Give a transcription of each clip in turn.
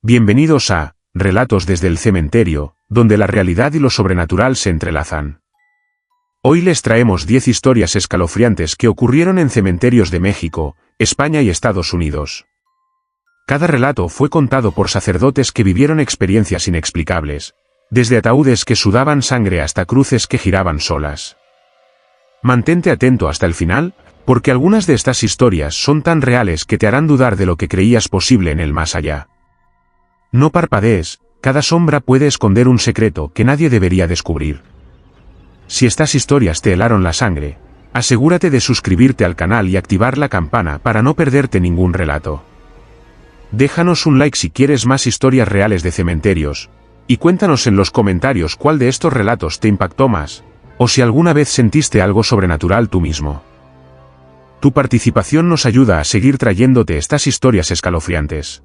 Bienvenidos a Relatos desde el cementerio, donde la realidad y lo sobrenatural se entrelazan. Hoy les traemos 10 historias escalofriantes que ocurrieron en cementerios de México, España y Estados Unidos. Cada relato fue contado por sacerdotes que vivieron experiencias inexplicables, desde ataúdes que sudaban sangre hasta cruces que giraban solas. Mantente atento hasta el final, porque algunas de estas historias son tan reales que te harán dudar de lo que creías posible en el más allá. No parpadees, cada sombra puede esconder un secreto que nadie debería descubrir. Si estas historias te helaron la sangre, asegúrate de suscribirte al canal y activar la campana para no perderte ningún relato. Déjanos un like si quieres más historias reales de cementerios, y cuéntanos en los comentarios cuál de estos relatos te impactó más, o si alguna vez sentiste algo sobrenatural tú mismo. Tu participación nos ayuda a seguir trayéndote estas historias escalofriantes.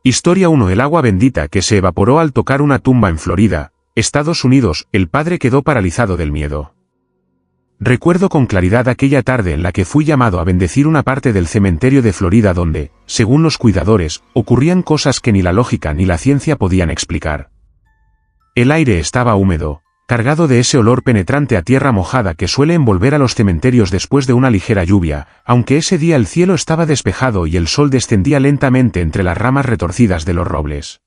Historia 1. El agua bendita que se evaporó al tocar una tumba en Florida, Estados Unidos. El padre quedó paralizado del miedo. Recuerdo con claridad aquella tarde en la que fui llamado a bendecir una parte del cementerio de Florida donde, según los cuidadores, ocurrían cosas que ni la lógica ni la ciencia podían explicar. El aire estaba húmedo, cargado de ese olor penetrante a tierra mojada que suele envolver a los cementerios después de una ligera lluvia, aunque ese día el cielo estaba despejado y el sol descendía lentamente entre las ramas retorcidas de los robles.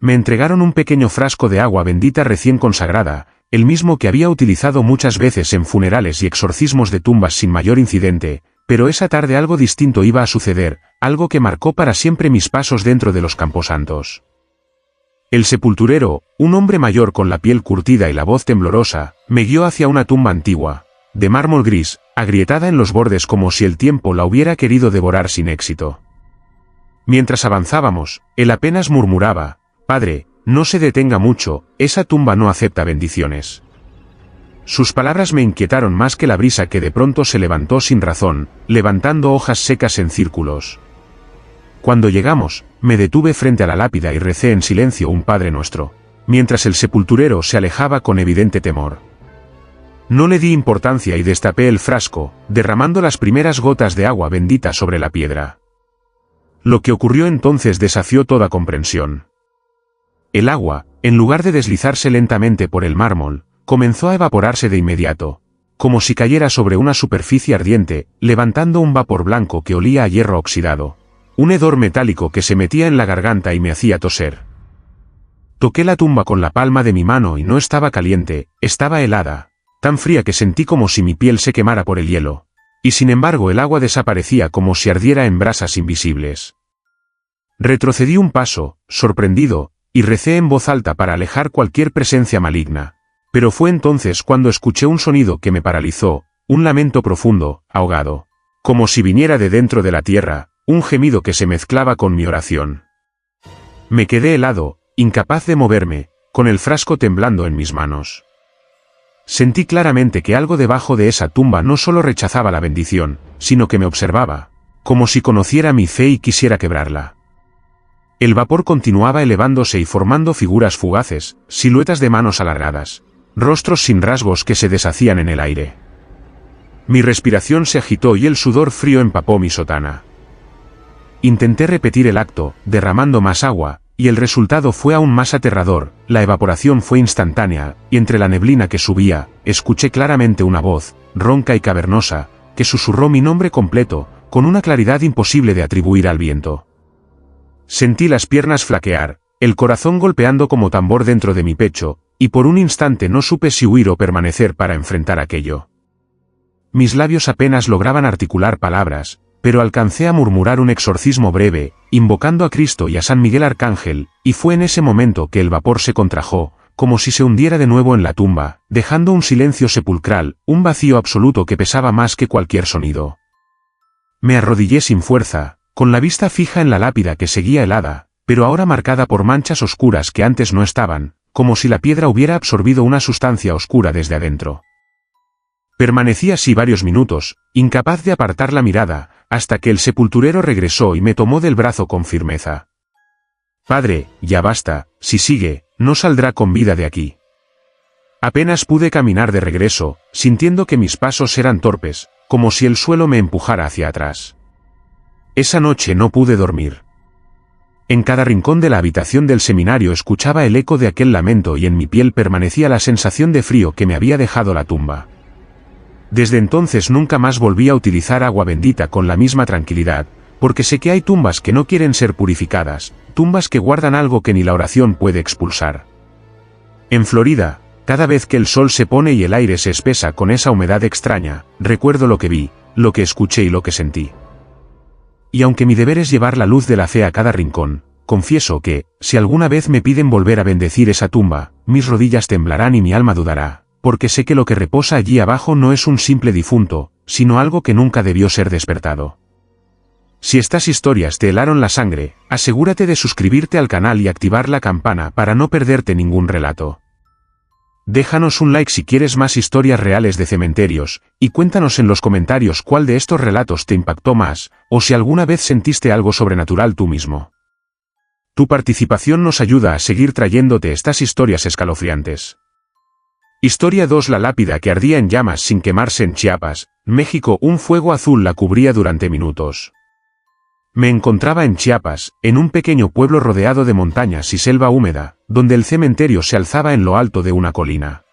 Me entregaron un pequeño frasco de agua bendita recién consagrada, el mismo que había utilizado muchas veces en funerales y exorcismos de tumbas sin mayor incidente, pero esa tarde algo distinto iba a suceder, algo que marcó para siempre mis pasos dentro de los camposantos. El sepulturero, un hombre mayor con la piel curtida y la voz temblorosa, me guió hacia una tumba antigua, de mármol gris, agrietada en los bordes como si el tiempo la hubiera querido devorar sin éxito. Mientras avanzábamos, él apenas murmuraba: «Padre, no se detenga mucho, esa tumba no acepta bendiciones». Sus palabras me inquietaron más que la brisa que de pronto se levantó sin razón, levantando hojas secas en círculos. Cuando llegamos, me detuve frente a la lápida y recé en silencio un Padre Nuestro, mientras el sepulturero se alejaba con evidente temor. No le di importancia y destapé el frasco, derramando las primeras gotas de agua bendita sobre la piedra. Lo que ocurrió entonces desafió toda comprensión. El agua, en lugar de deslizarse lentamente por el mármol, comenzó a evaporarse de inmediato, como si cayera sobre una superficie ardiente, levantando un vapor blanco que olía a hierro oxidado. Un hedor metálico que se metía en la garganta y me hacía toser. Toqué la tumba con la palma de mi mano y no estaba caliente, estaba helada, tan fría que sentí como si mi piel se quemara por el hielo, y sin embargo el agua desaparecía como si ardiera en brasas invisibles. Retrocedí un paso, sorprendido, y recé en voz alta para alejar cualquier presencia maligna, pero fue entonces cuando escuché un sonido que me paralizó, un lamento profundo, ahogado, como si viniera de dentro de la tierra. Un gemido que se mezclaba con mi oración. Me quedé helado, incapaz de moverme, con el frasco temblando en mis manos. Sentí claramente que algo debajo de esa tumba no solo rechazaba la bendición, sino que me observaba, como si conociera mi fe y quisiera quebrarla. El vapor continuaba elevándose y formando figuras fugaces, siluetas de manos alargadas, rostros sin rasgos que se deshacían en el aire. Mi respiración se agitó y el sudor frío empapó mi sotana. Intenté repetir el acto, derramando más agua, y el resultado fue aún más aterrador. La evaporación fue instantánea, y entre la neblina que subía, escuché claramente una voz, ronca y cavernosa, que susurró mi nombre completo, con una claridad imposible de atribuir al viento. Sentí las piernas flaquear, el corazón golpeando como tambor dentro de mi pecho, y por un instante no supe si huir o permanecer para enfrentar aquello. Mis labios apenas lograban articular palabras, pero alcancé a murmurar un exorcismo breve, invocando a Cristo y a San Miguel Arcángel, y fue en ese momento que el vapor se contrajo, como si se hundiera de nuevo en la tumba, dejando un silencio sepulcral, un vacío absoluto que pesaba más que cualquier sonido. Me arrodillé sin fuerza, con la vista fija en la lápida que seguía helada, pero ahora marcada por manchas oscuras que antes no estaban, como si la piedra hubiera absorbido una sustancia oscura desde adentro. Permanecí así varios minutos, incapaz de apartar la mirada, hasta que el sepulturero regresó y me tomó del brazo con firmeza. «Padre, ya basta, si sigue, no saldrá con vida de aquí». Apenas pude caminar de regreso, sintiendo que mis pasos eran torpes, como si el suelo me empujara hacia atrás. Esa noche no pude dormir. En cada rincón de la habitación del seminario escuchaba el eco de aquel lamento y en mi piel permanecía la sensación de frío que me había dejado la tumba. Desde entonces nunca más volví a utilizar agua bendita con la misma tranquilidad, porque sé que hay tumbas que no quieren ser purificadas, tumbas que guardan algo que ni la oración puede expulsar. En Florida, cada vez que el sol se pone y el aire se espesa con esa humedad extraña, recuerdo lo que vi, lo que escuché y lo que sentí. Y aunque mi deber es llevar la luz de la fe a cada rincón, confieso que, si alguna vez me piden volver a bendecir esa tumba, mis rodillas temblarán y mi alma dudará, porque sé que lo que reposa allí abajo no es un simple difunto, sino algo que nunca debió ser despertado. Si estas historias te helaron la sangre, asegúrate de suscribirte al canal y activar la campana para no perderte ningún relato. Déjanos un like si quieres más historias reales de cementerios, y cuéntanos en los comentarios cuál de estos relatos te impactó más, o si alguna vez sentiste algo sobrenatural tú mismo. Tu participación nos ayuda a seguir trayéndote estas historias escalofriantes. Historia 2. La lápida que ardía en llamas sin quemarse en Chiapas, México. Un fuego azul la cubría durante minutos. Me encontraba en Chiapas, en un pequeño pueblo rodeado de montañas y selva húmeda, donde el cementerio se alzaba en lo alto de una colina.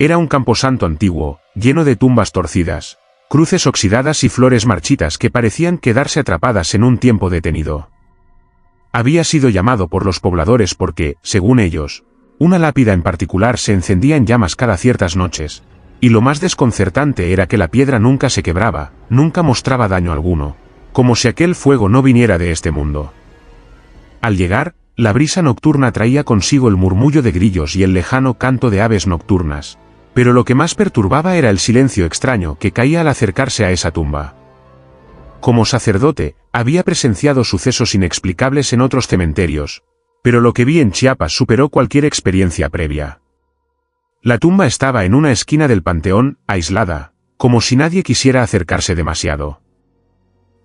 Era un camposanto antiguo, lleno de tumbas torcidas, cruces oxidadas y flores marchitas que parecían quedarse atrapadas en un tiempo detenido. Había sido llamado por los pobladores porque, según ellos, una lápida en particular se encendía en llamas cada ciertas noches, y lo más desconcertante era que la piedra nunca se quebraba, nunca mostraba daño alguno, como si aquel fuego no viniera de este mundo. Al llegar, la brisa nocturna traía consigo el murmullo de grillos y el lejano canto de aves nocturnas, pero lo que más perturbaba era el silencio extraño que caía al acercarse a esa tumba. Como sacerdote, había presenciado sucesos inexplicables en otros cementerios, pero lo que vi en Chiapas superó cualquier experiencia previa. La tumba estaba en una esquina del panteón, aislada, como si nadie quisiera acercarse demasiado.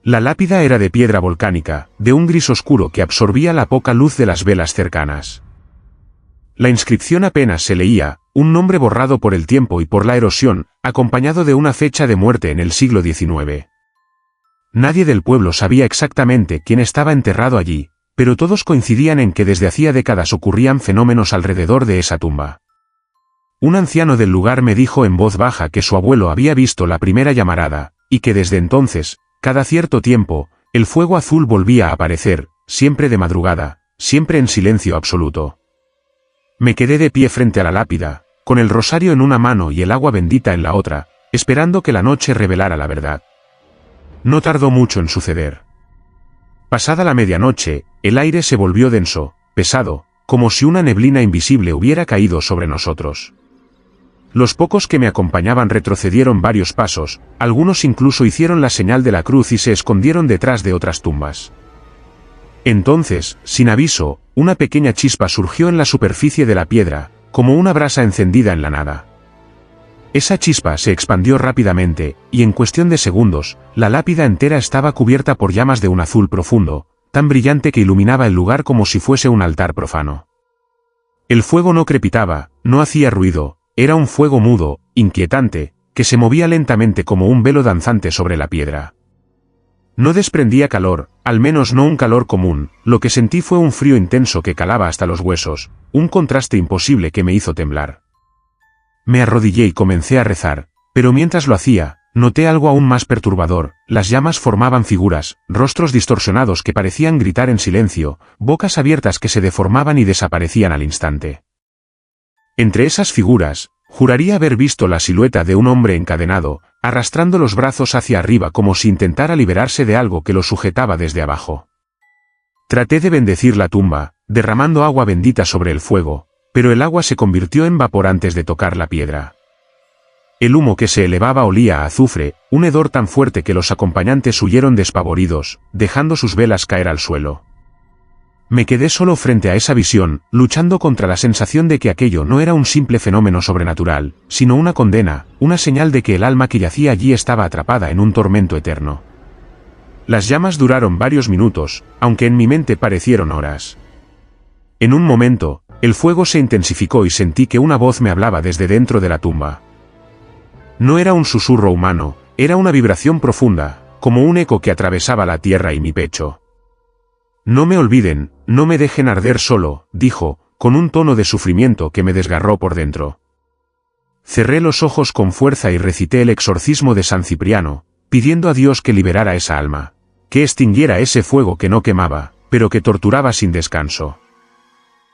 La lápida era de piedra volcánica, de un gris oscuro que absorbía la poca luz de las velas cercanas. La inscripción apenas se leía, un nombre borrado por el tiempo y por la erosión, acompañado de una fecha de muerte en el siglo XIX. Nadie del pueblo sabía exactamente quién estaba enterrado allí, pero todos coincidían en que desde hacía décadas ocurrían fenómenos alrededor de esa tumba. Un anciano del lugar me dijo en voz baja que su abuelo había visto la primera llamarada, y que desde entonces, cada cierto tiempo, el fuego azul volvía a aparecer, siempre de madrugada, siempre en silencio absoluto. Me quedé de pie frente a la lápida, con el rosario en una mano y el agua bendita en la otra, esperando que la noche revelara la verdad. No tardó mucho en suceder. Pasada la medianoche, el aire se volvió denso, pesado, como si una neblina invisible hubiera caído sobre nosotros. Los pocos que me acompañaban retrocedieron varios pasos, algunos incluso hicieron la señal de la cruz y se escondieron detrás de otras tumbas. Entonces, sin aviso, una pequeña chispa surgió en la superficie de la piedra, como una brasa encendida en la nada. Esa chispa se expandió rápidamente, y en cuestión de segundos, la lápida entera estaba cubierta por llamas de un azul profundo, tan brillante que iluminaba el lugar como si fuese un altar profano. El fuego no crepitaba, no hacía ruido. Era un fuego mudo, inquietante, que se movía lentamente como un velo danzante sobre la piedra. No desprendía calor, al menos no un calor común, lo que sentí fue un frío intenso que calaba hasta los huesos, un contraste imposible que me hizo temblar. Me arrodillé y comencé a rezar, pero mientras lo hacía, noté algo aún más perturbador: las llamas formaban figuras, rostros distorsionados que parecían gritar en silencio, bocas abiertas que se deformaban y desaparecían al instante. Entre esas figuras, juraría haber visto la silueta de un hombre encadenado, arrastrando los brazos hacia arriba como si intentara liberarse de algo que lo sujetaba desde abajo. Traté de bendecir la tumba, derramando agua bendita sobre el fuego, pero el agua se convirtió en vapor antes de tocar la piedra. El humo que se elevaba olía a azufre, un hedor tan fuerte que los acompañantes huyeron despavoridos, dejando sus velas caer al suelo. Me quedé solo frente a esa visión, luchando contra la sensación de que aquello no era un simple fenómeno sobrenatural, sino una condena, una señal de que el alma que yacía allí estaba atrapada en un tormento eterno. Las llamas duraron varios minutos, aunque en mi mente parecieron horas. En un momento, el fuego se intensificó y sentí que una voz me hablaba desde dentro de la tumba. No era un susurro humano, era una vibración profunda, como un eco que atravesaba la tierra y mi pecho. No me olviden, no me dejen arder solo, dijo, con un tono de sufrimiento que me desgarró por dentro. Cerré los ojos con fuerza y recité el exorcismo de San Cipriano, pidiendo a Dios que liberara esa alma, que extinguiera ese fuego que no quemaba, pero que torturaba sin descanso.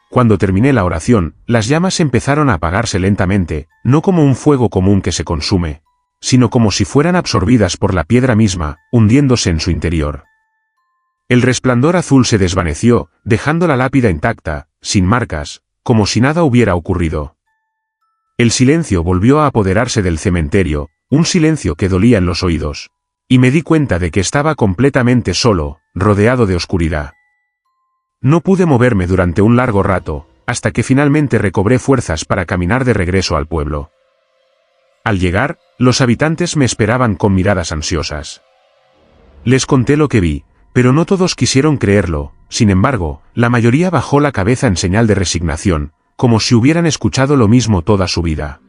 Cuando terminé la oración, las llamas empezaron a apagarse lentamente, no como un fuego común que se consume, sino como si fueran absorbidas por la piedra misma, hundiéndose en su interior. El resplandor azul se desvaneció, dejando la lápida intacta, sin marcas, como si nada hubiera ocurrido. El silencio volvió a apoderarse del cementerio, un silencio que dolía en los oídos, y me di cuenta de que estaba completamente solo, rodeado de oscuridad. No pude moverme durante un largo rato, hasta que finalmente recobré fuerzas para caminar de regreso al pueblo. Al llegar, los habitantes me esperaban con miradas ansiosas. Les conté lo que vi, pero no todos quisieron creerlo, sin embargo, la mayoría bajó la cabeza en señal de resignación, como si hubieran escuchado lo mismo toda su vida.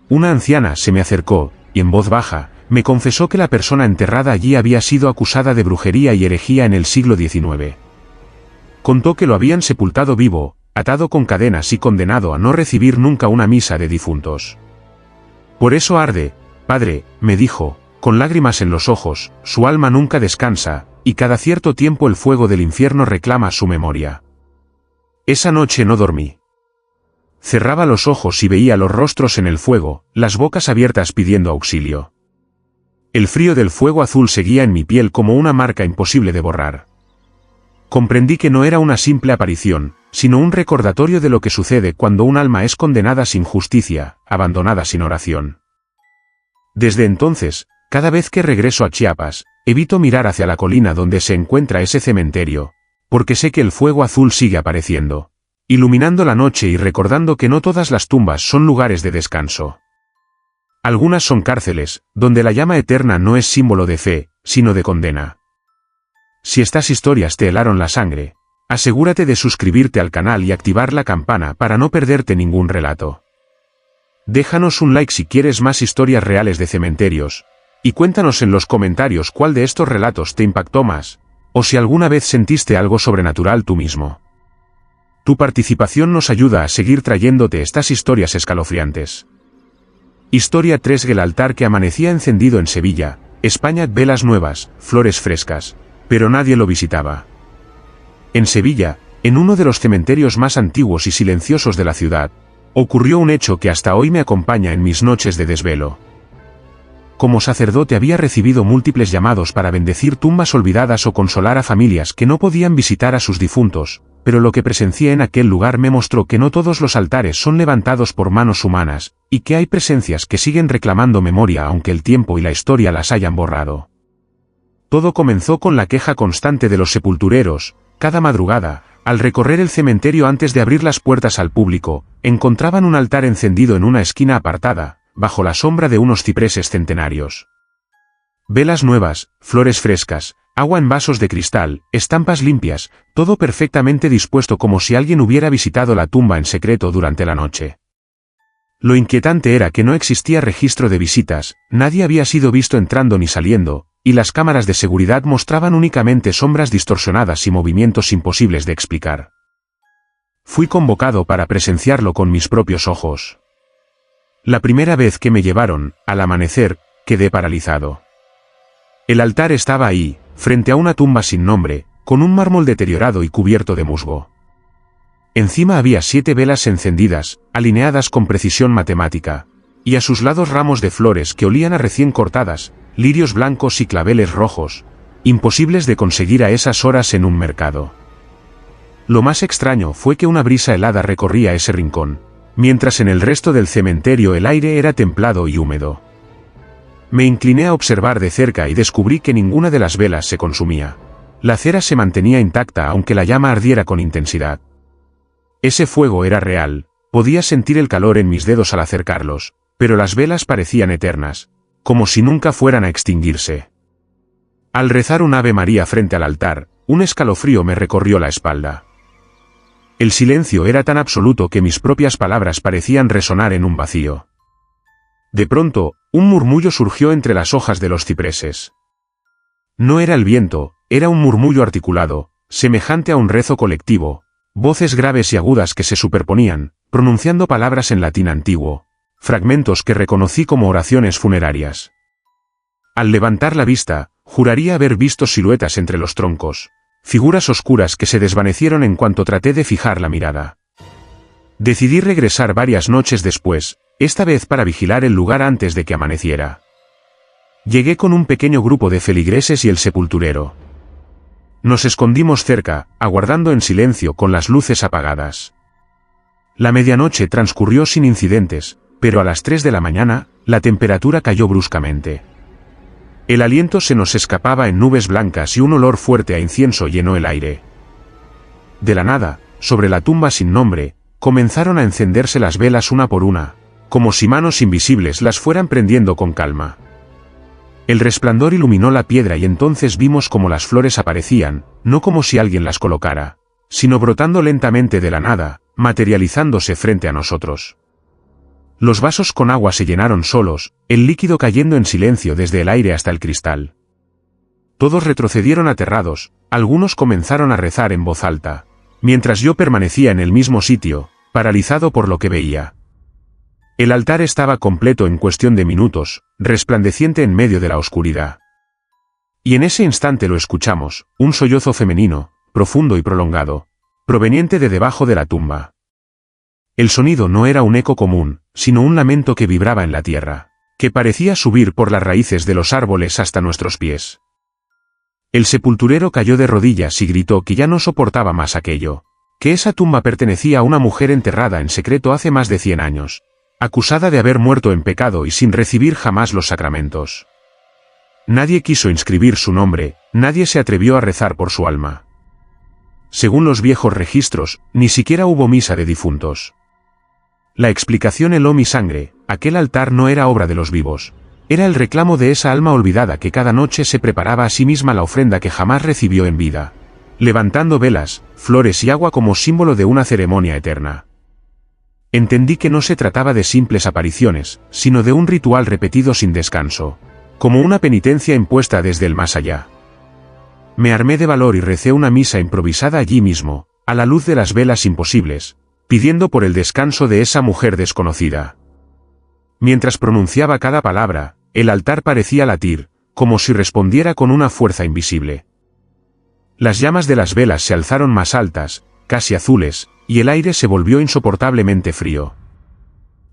Una anciana se me acercó, y en voz baja, me confesó que la persona enterrada allí había sido acusada de brujería y herejía en el siglo XIX. Contó que lo habían sepultado vivo, atado con cadenas y condenado a no recibir nunca una misa de difuntos. Por eso arde, padre, me dijo, con lágrimas en los ojos, su alma nunca descansa, y cada cierto tiempo el fuego del infierno reclama su memoria. Esa noche no dormí. Cerraba los ojos y veía los rostros en el fuego, las bocas abiertas pidiendo auxilio. El frío del fuego azul seguía en mi piel como una marca imposible de borrar. Comprendí que no era una simple aparición, sino un recordatorio de lo que sucede cuando un alma es condenada sin justicia, abandonada sin oración. Desde entonces, cada vez que regreso a Chiapas, evito mirar hacia la colina donde se encuentra ese cementerio, porque sé que el fuego azul sigue apareciendo, iluminando la noche y recordando que no todas las tumbas son lugares de descanso. Algunas son cárceles, donde la llama eterna no es símbolo de fe, sino de condena. Si estas historias te helaron la sangre, asegúrate de suscribirte al canal y activar la campana para no perderte ningún relato. Déjanos un like si quieres más historias reales de cementerios, y cuéntanos en los comentarios cuál de estos relatos te impactó más, o si alguna vez sentiste algo sobrenatural tú mismo. Tu participación nos ayuda a seguir trayéndote estas historias escalofriantes. Historia 3: El altar que amanecía encendido en Sevilla, España. Velas nuevas, flores frescas, pero nadie lo visitaba. En Sevilla, en uno de los cementerios más antiguos y silenciosos de la ciudad, ocurrió un hecho que hasta hoy me acompaña en mis noches de desvelo. Como sacerdote había recibido múltiples llamados para bendecir tumbas olvidadas o consolar a familias que no podían visitar a sus difuntos, pero lo que presencié en aquel lugar me mostró que no todos los altares son levantados por manos humanas, y que hay presencias que siguen reclamando memoria aunque el tiempo y la historia las hayan borrado. Todo comenzó con la queja constante de los sepultureros. Cada madrugada, al recorrer el cementerio antes de abrir las puertas al público, encontraban un altar encendido en una esquina apartada, bajo la sombra de unos cipreses centenarios. Velas nuevas, flores frescas, agua en vasos de cristal, estampas limpias, todo perfectamente dispuesto como si alguien hubiera visitado la tumba en secreto durante la noche. Lo inquietante era que no existía registro de visitas, nadie había sido visto entrando ni saliendo, y las cámaras de seguridad mostraban únicamente sombras distorsionadas y movimientos imposibles de explicar. Fui convocado para presenciarlo con mis propios ojos. La primera vez que me llevaron, al amanecer, quedé paralizado. El altar estaba ahí, frente a una tumba sin nombre, con un mármol deteriorado y cubierto de musgo. Encima había 7 velas encendidas, alineadas con precisión matemática, y a sus lados ramos de flores que olían a recién cortadas, lirios blancos y claveles rojos, imposibles de conseguir a esas horas en un mercado. Lo más extraño fue que una brisa helada recorría ese rincón, mientras en el resto del cementerio el aire era templado y húmedo. Me incliné a observar de cerca y descubrí que ninguna de las velas se consumía. La cera se mantenía intacta aunque la llama ardiera con intensidad. Ese fuego era real, podía sentir el calor en mis dedos al acercarlos, pero las velas parecían eternas, como si nunca fueran a extinguirse. Al rezar un Ave María frente al altar, un escalofrío me recorrió la espalda. El silencio era tan absoluto que mis propias palabras parecían resonar en un vacío. De pronto, un murmullo surgió entre las hojas de los cipreses. No era el viento, era un murmullo articulado, semejante a un rezo colectivo, voces graves y agudas que se superponían, pronunciando palabras en latín antiguo, fragmentos que reconocí como oraciones funerarias. Al levantar la vista, juraría haber visto siluetas entre los troncos, figuras oscuras que se desvanecieron en cuanto traté de fijar la mirada. Decidí regresar varias noches después, esta vez para vigilar el lugar antes de que amaneciera. Llegué con un pequeño grupo de feligreses y el sepulturero. Nos escondimos cerca, aguardando en silencio con las luces apagadas. La medianoche transcurrió sin incidentes, pero a las 3 de la mañana, la temperatura cayó bruscamente. El aliento se nos escapaba en nubes blancas y un olor fuerte a incienso llenó el aire. De la nada, sobre la tumba sin nombre, comenzaron a encenderse las velas una por una, como si manos invisibles las fueran prendiendo con calma. El resplandor iluminó la piedra y entonces vimos cómo las flores aparecían, no como si alguien las colocara, sino brotando lentamente de la nada, materializándose frente a nosotros. Los vasos con agua se llenaron solos, el líquido cayendo en silencio desde el aire hasta el cristal. Todos retrocedieron aterrados, algunos comenzaron a rezar en voz alta, mientras yo permanecía en el mismo sitio, paralizado por lo que veía. El altar estaba completo en cuestión de minutos, resplandeciente en medio de la oscuridad. Y en ese instante lo escuchamos, un sollozo femenino, profundo y prolongado, proveniente de debajo de la tumba. El sonido no era un eco común, sino un lamento que vibraba en la tierra, que parecía subir por las raíces de los árboles hasta nuestros pies. El sepulturero cayó de rodillas y gritó que ya no soportaba más aquello, que esa tumba pertenecía a una mujer enterrada en secreto hace más de 100 años, acusada de haber muerto en pecado y sin recibir jamás los sacramentos. Nadie quiso inscribir su nombre, nadie se atrevió a rezar por su alma. Según los viejos registros, ni siquiera hubo misa de difuntos. La explicación heló mi sangre, aquel altar no era obra de los vivos, era el reclamo de esa alma olvidada que cada noche se preparaba a sí misma la ofrenda que jamás recibió en vida, levantando velas, flores y agua como símbolo de una ceremonia eterna. Entendí que no se trataba de simples apariciones, sino de un ritual repetido sin descanso, como una penitencia impuesta desde el más allá. Me armé de valor y recé una misa improvisada allí mismo, a la luz de las velas imposibles, pidiendo por el descanso de esa mujer desconocida. Mientras pronunciaba cada palabra, el altar parecía latir, como si respondiera con una fuerza invisible. Las llamas de las velas se alzaron más altas, casi azules, y el aire se volvió insoportablemente frío.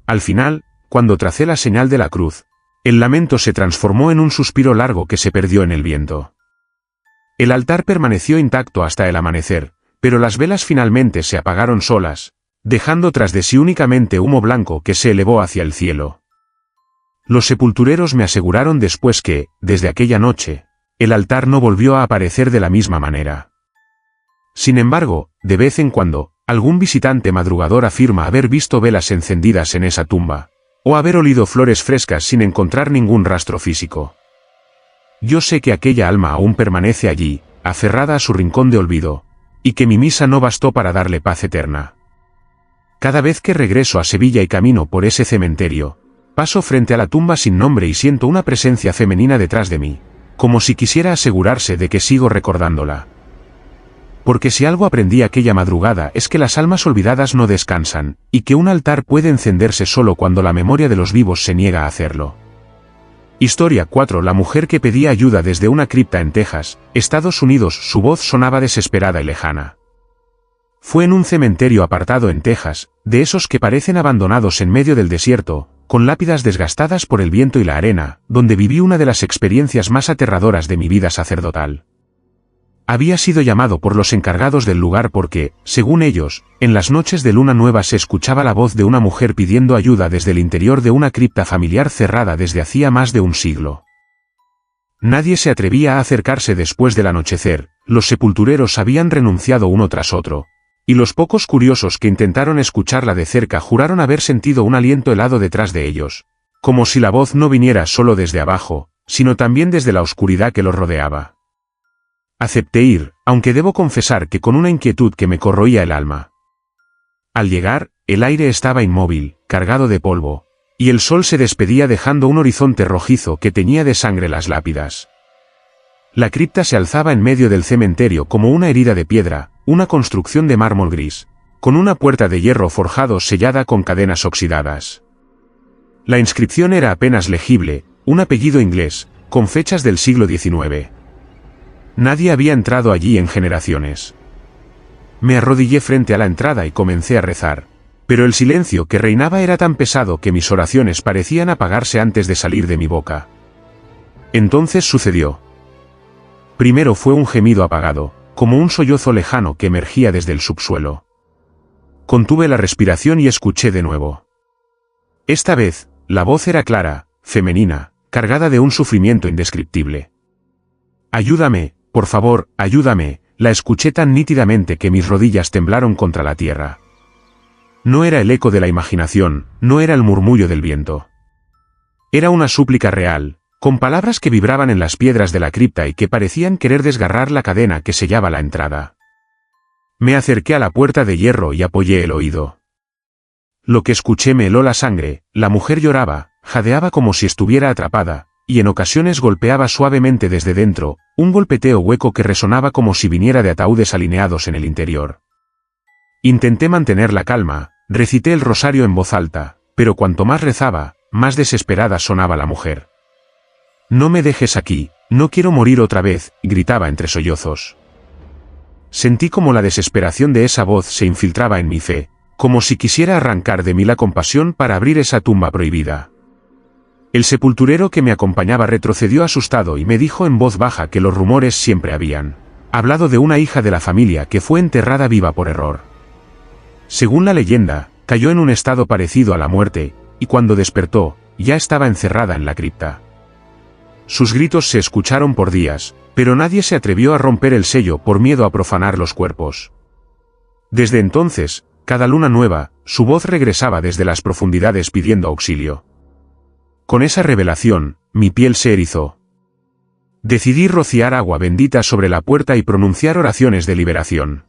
Al final, cuando tracé la señal de la cruz, el lamento se transformó en un suspiro largo que se perdió en el viento. El altar permaneció intacto hasta el amanecer, pero las velas finalmente se apagaron solas, dejando tras de sí únicamente humo blanco que se elevó hacia el cielo. Los sepultureros me aseguraron después que, desde aquella noche, el altar no volvió a aparecer de la misma manera. Sin embargo, de vez en cuando, algún visitante madrugador afirma haber visto velas encendidas en esa tumba, o haber olido flores frescas sin encontrar ningún rastro físico. Yo sé que aquella alma aún permanece allí, aferrada a su rincón de olvido, y que mi misa no bastó para darle paz eterna. Cada vez que regreso a Sevilla y camino por ese cementerio, paso frente a la tumba sin nombre y siento una presencia femenina detrás de mí, como si quisiera asegurarse de que sigo recordándola. Porque si algo aprendí aquella madrugada es que las almas olvidadas no descansan, y que un altar puede encenderse solo cuando la memoria de los vivos se niega a hacerlo. Historia 4. La mujer que pedía ayuda desde una cripta en Texas, Estados Unidos. Su voz sonaba desesperada y lejana. Fue en un cementerio apartado en Texas, de esos que parecen abandonados en medio del desierto, con lápidas desgastadas por el viento y la arena, donde viví una de las experiencias más aterradoras de mi vida sacerdotal. Había sido llamado por los encargados del lugar porque, según ellos, en las noches de luna nueva se escuchaba la voz de una mujer pidiendo ayuda desde el interior de una cripta familiar cerrada desde hacía más de un siglo. Nadie se atrevía a acercarse después del anochecer, los sepultureros habían renunciado uno tras otro, y los pocos curiosos que intentaron escucharla de cerca juraron haber sentido un aliento helado detrás de ellos, como si la voz no viniera solo desde abajo, sino también desde la oscuridad que los rodeaba. Acepté ir, aunque debo confesar que con una inquietud que me corroía el alma. Al llegar, el aire estaba inmóvil, cargado de polvo, y el sol se despedía dejando un horizonte rojizo que teñía de sangre las lápidas. La cripta se alzaba en medio del cementerio como una herida de piedra, una construcción de mármol gris, con una puerta de hierro forjado sellada con cadenas oxidadas. La inscripción era apenas legible, un apellido inglés, con fechas del siglo XIX. Nadie había entrado allí en generaciones. Me arrodillé frente a la entrada y comencé a rezar, pero el silencio que reinaba era tan pesado que mis oraciones parecían apagarse antes de salir de mi boca. Entonces sucedió. Primero fue un gemido apagado, como un sollozo lejano que emergía desde el subsuelo. Contuve la respiración y escuché de nuevo. Esta vez, la voz era clara, femenina, cargada de un sufrimiento indescriptible. «Ayúdame, por favor, ayúdame», la escuché tan nítidamente que mis rodillas temblaron contra la tierra. No era el eco de la imaginación, no era el murmullo del viento. Era una súplica real, con palabras que vibraban en las piedras de la cripta y que parecían querer desgarrar la cadena que sellaba la entrada. Me acerqué a la puerta de hierro y apoyé el oído. Lo que escuché me heló la sangre, la mujer lloraba, jadeaba como si estuviera atrapada, y en ocasiones golpeaba suavemente desde dentro, un golpeteo hueco que resonaba como si viniera de ataúdes alineados en el interior. Intenté mantener la calma, recité el rosario en voz alta, pero cuanto más rezaba, más desesperada sonaba la mujer. «No me dejes aquí, no quiero morir otra vez», gritaba entre sollozos. Sentí como la desesperación de esa voz se infiltraba en mi fe, como si quisiera arrancar de mí la compasión para abrir esa tumba prohibida. El sepulturero que me acompañaba retrocedió asustado y me dijo en voz baja que los rumores siempre habían hablado de una hija de la familia que fue enterrada viva por error. Según la leyenda, cayó en un estado parecido a la muerte, y cuando despertó, ya estaba encerrada en la cripta. Sus gritos se escucharon por días, pero nadie se atrevió a romper el sello por miedo a profanar los cuerpos. Desde entonces, cada luna nueva, su voz regresaba desde las profundidades pidiendo auxilio. Con esa revelación, mi piel se erizó. Decidí rociar agua bendita sobre la puerta y pronunciar oraciones de liberación.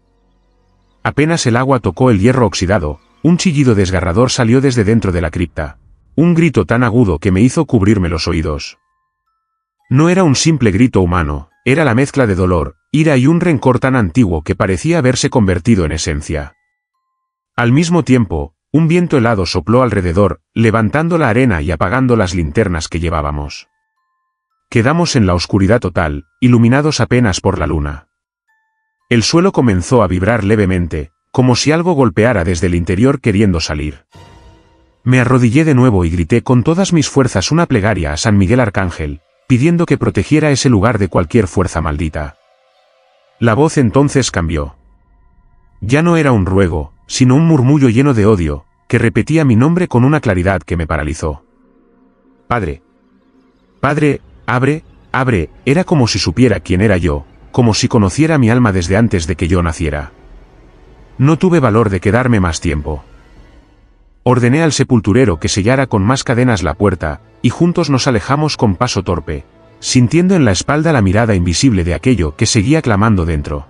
Apenas el agua tocó el hierro oxidado, un chillido desgarrador salió desde dentro de la cripta, un grito tan agudo que me hizo cubrirme los oídos. No era un simple grito humano, era la mezcla de dolor, ira y un rencor tan antiguo que parecía haberse convertido en esencia. Al mismo tiempo, un viento helado sopló alrededor, levantando la arena y apagando las linternas que llevábamos. Quedamos en la oscuridad total, iluminados apenas por la luna. El suelo comenzó a vibrar levemente, como si algo golpeara desde el interior queriendo salir. Me arrodillé de nuevo y grité con todas mis fuerzas una plegaria a San Miguel Arcángel, pidiendo que protegiera ese lugar de cualquier fuerza maldita. La voz entonces cambió. Ya no era un ruego, sino un murmullo lleno de odio, que repetía mi nombre con una claridad que me paralizó. «Padre. Padre, abre, abre», era como si supiera quién era yo, como si conociera mi alma desde antes de que yo naciera. No tuve valor de quedarme más tiempo. Ordené al sepulturero que sellara con más cadenas la puerta, y juntos nos alejamos con paso torpe, sintiendo en la espalda la mirada invisible de aquello que seguía clamando dentro.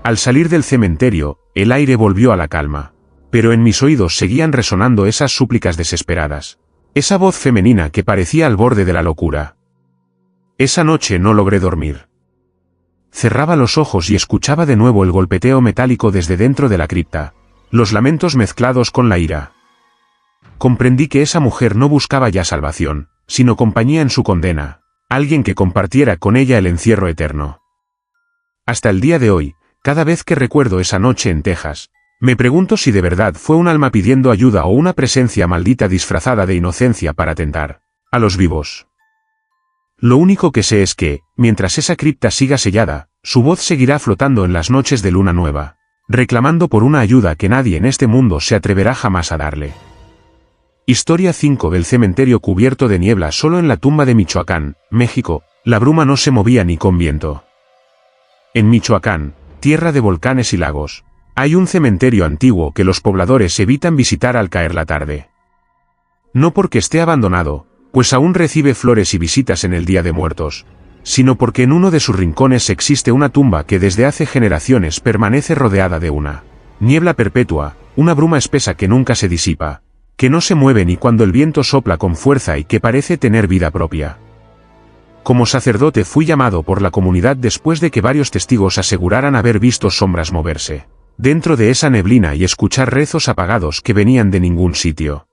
Al salir del cementerio, el aire volvió a la calma, pero en mis oídos seguían resonando esas súplicas desesperadas, esa voz femenina que parecía al borde de la locura. Esa noche no logré dormir. Cerraba los ojos y escuchaba de nuevo el golpeteo metálico desde dentro de la cripta, los lamentos mezclados con la ira. Comprendí que esa mujer no buscaba ya salvación, sino compañía en su condena, alguien que compartiera con ella el encierro eterno. Hasta el día de hoy, cada vez que recuerdo esa noche en Texas, me pregunto si de verdad fue un alma pidiendo ayuda o una presencia maldita disfrazada de inocencia para tentar a los vivos. Lo único que sé es que, mientras esa cripta siga sellada, su voz seguirá flotando en las noches de luna nueva, reclamando por una ayuda que nadie en este mundo se atreverá jamás a darle. Historia 5 del cementerio cubierto de niebla. Solo en la tumba de Michoacán, México, la bruma no se movía ni con viento. En Michoacán, tierra de volcanes y lagos, hay un cementerio antiguo que los pobladores evitan visitar al caer la tarde. No porque esté abandonado, pues aún recibe flores y visitas en el Día de Muertos, sino porque en uno de sus rincones existe una tumba que desde hace generaciones permanece rodeada de una niebla perpetua, una bruma espesa que nunca se disipa, que no se mueve ni cuando el viento sopla con fuerza y que parece tener vida propia. Como sacerdote fui llamado por la comunidad después de que varios testigos aseguraran haber visto sombras moverse dentro de esa neblina y escuchar rezos apagados que venían de ningún sitio.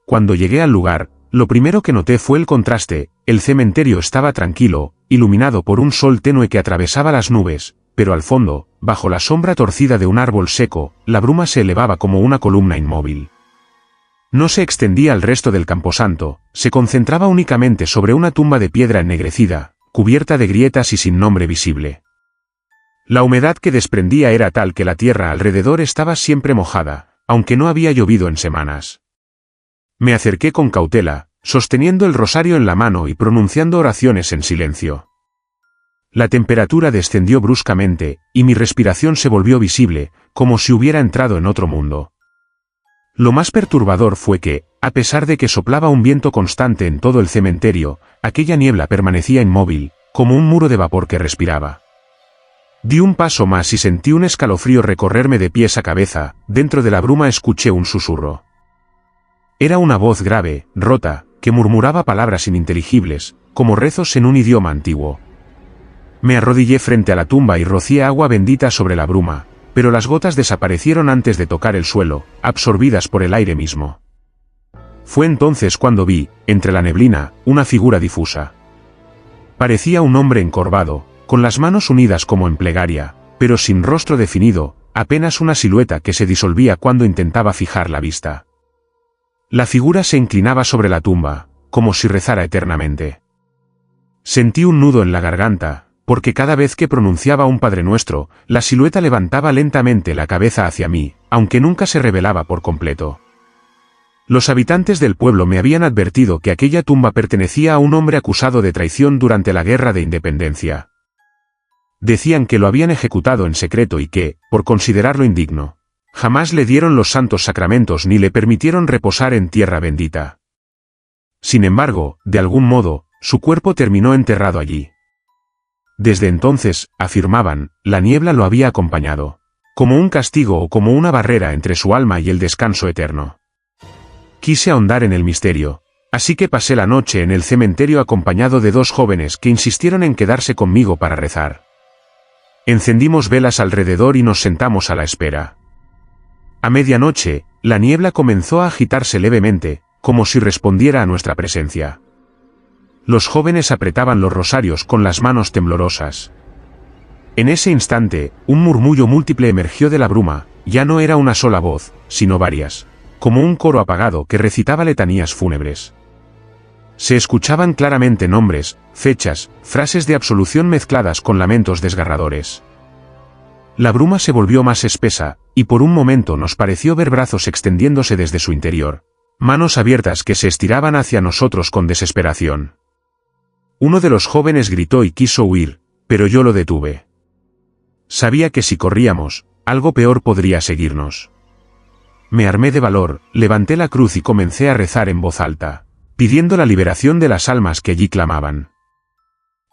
Cuando llegué al lugar, lo primero que noté fue el contraste. El cementerio estaba tranquilo, iluminado por un sol tenue que atravesaba las nubes, pero al fondo, bajo la sombra torcida de un árbol seco, la bruma se elevaba como una columna inmóvil. No se extendía al resto del camposanto, se concentraba únicamente sobre una tumba de piedra ennegrecida, cubierta de grietas y sin nombre visible. La humedad que desprendía era tal que la tierra alrededor estaba siempre mojada, aunque no había llovido en semanas. Me acerqué con cautela, sosteniendo el rosario en la mano y pronunciando oraciones en silencio. La temperatura descendió bruscamente, y mi respiración se volvió visible, como si hubiera entrado en otro mundo. Lo más perturbador fue que, a pesar de que soplaba un viento constante en todo el cementerio, aquella niebla permanecía inmóvil, como un muro de vapor que respiraba. Di un paso más y sentí un escalofrío recorrerme de pies a cabeza. Dentro de la bruma escuché un susurro. Era una voz grave, rota, que murmuraba palabras ininteligibles, como rezos en un idioma antiguo. Me arrodillé frente a la tumba y rocié agua bendita sobre la bruma, pero las gotas desaparecieron antes de tocar el suelo, absorbidas por el aire mismo. Fue entonces cuando vi, entre la neblina, una figura difusa. Parecía un hombre encorvado, con las manos unidas como en plegaria, pero sin rostro definido, apenas una silueta que se disolvía cuando intentaba fijar la vista. La figura se inclinaba sobre la tumba, como si rezara eternamente. Sentí un nudo en la garganta, porque cada vez que pronunciaba un Padre Nuestro, la silueta levantaba lentamente la cabeza hacia mí, aunque nunca se revelaba por completo. Los habitantes del pueblo me habían advertido que aquella tumba pertenecía a un hombre acusado de traición durante la Guerra de Independencia. Decían que lo habían ejecutado en secreto y que, por considerarlo indigno, jamás le dieron los santos sacramentos ni le permitieron reposar en tierra bendita. Sin embargo, de algún modo, su cuerpo terminó enterrado allí. Desde entonces, afirmaban, la niebla lo había acompañado, como un castigo o como una barrera entre su alma y el descanso eterno. Quise ahondar en el misterio, así que pasé la noche en el cementerio acompañado de dos jóvenes que insistieron en quedarse conmigo para rezar. Encendimos velas alrededor y nos sentamos a la espera. A medianoche, la niebla comenzó a agitarse levemente, como si respondiera a nuestra presencia. Los jóvenes apretaban los rosarios con las manos temblorosas. En ese instante, un murmullo múltiple emergió de la bruma, ya no era una sola voz, sino varias, como un coro apagado que recitaba letanías fúnebres. Se escuchaban claramente nombres, fechas, frases de absolución mezcladas con lamentos desgarradores. La bruma se volvió más espesa, y por un momento nos pareció ver brazos extendiéndose desde su interior, manos abiertas que se estiraban hacia nosotros con desesperación. Uno de los jóvenes gritó y quiso huir, pero yo lo detuve. Sabía que si corríamos, algo peor podría seguirnos. Me armé de valor, levanté la cruz y comencé a rezar en voz alta, pidiendo la liberación de las almas que allí clamaban.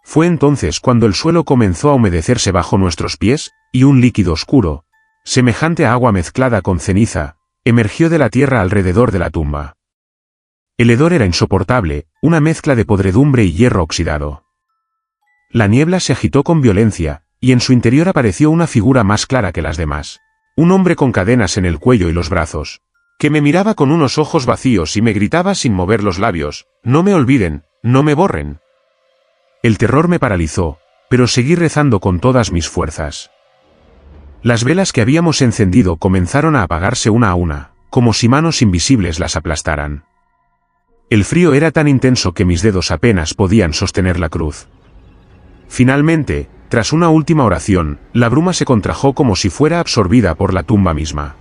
Fue entonces cuando el suelo comenzó a humedecerse bajo nuestros pies, y un líquido oscuro, semejante a agua mezclada con ceniza, emergió de la tierra alrededor de la tumba. El hedor era insoportable, una mezcla de podredumbre y hierro oxidado. La niebla se agitó con violencia, y en su interior apareció una figura más clara que las demás. Un hombre con cadenas en el cuello y los brazos, que me miraba con unos ojos vacíos y me gritaba sin mover los labios, «No me olviden, no me borren». El terror me paralizó, pero seguí rezando con todas mis fuerzas. Las velas que habíamos encendido comenzaron a apagarse una a una, como si manos invisibles las aplastaran. El frío era tan intenso que mis dedos apenas podían sostener la cruz. Finalmente, tras una última oración, la bruma se contrajo como si fuera absorbida por la tumba misma.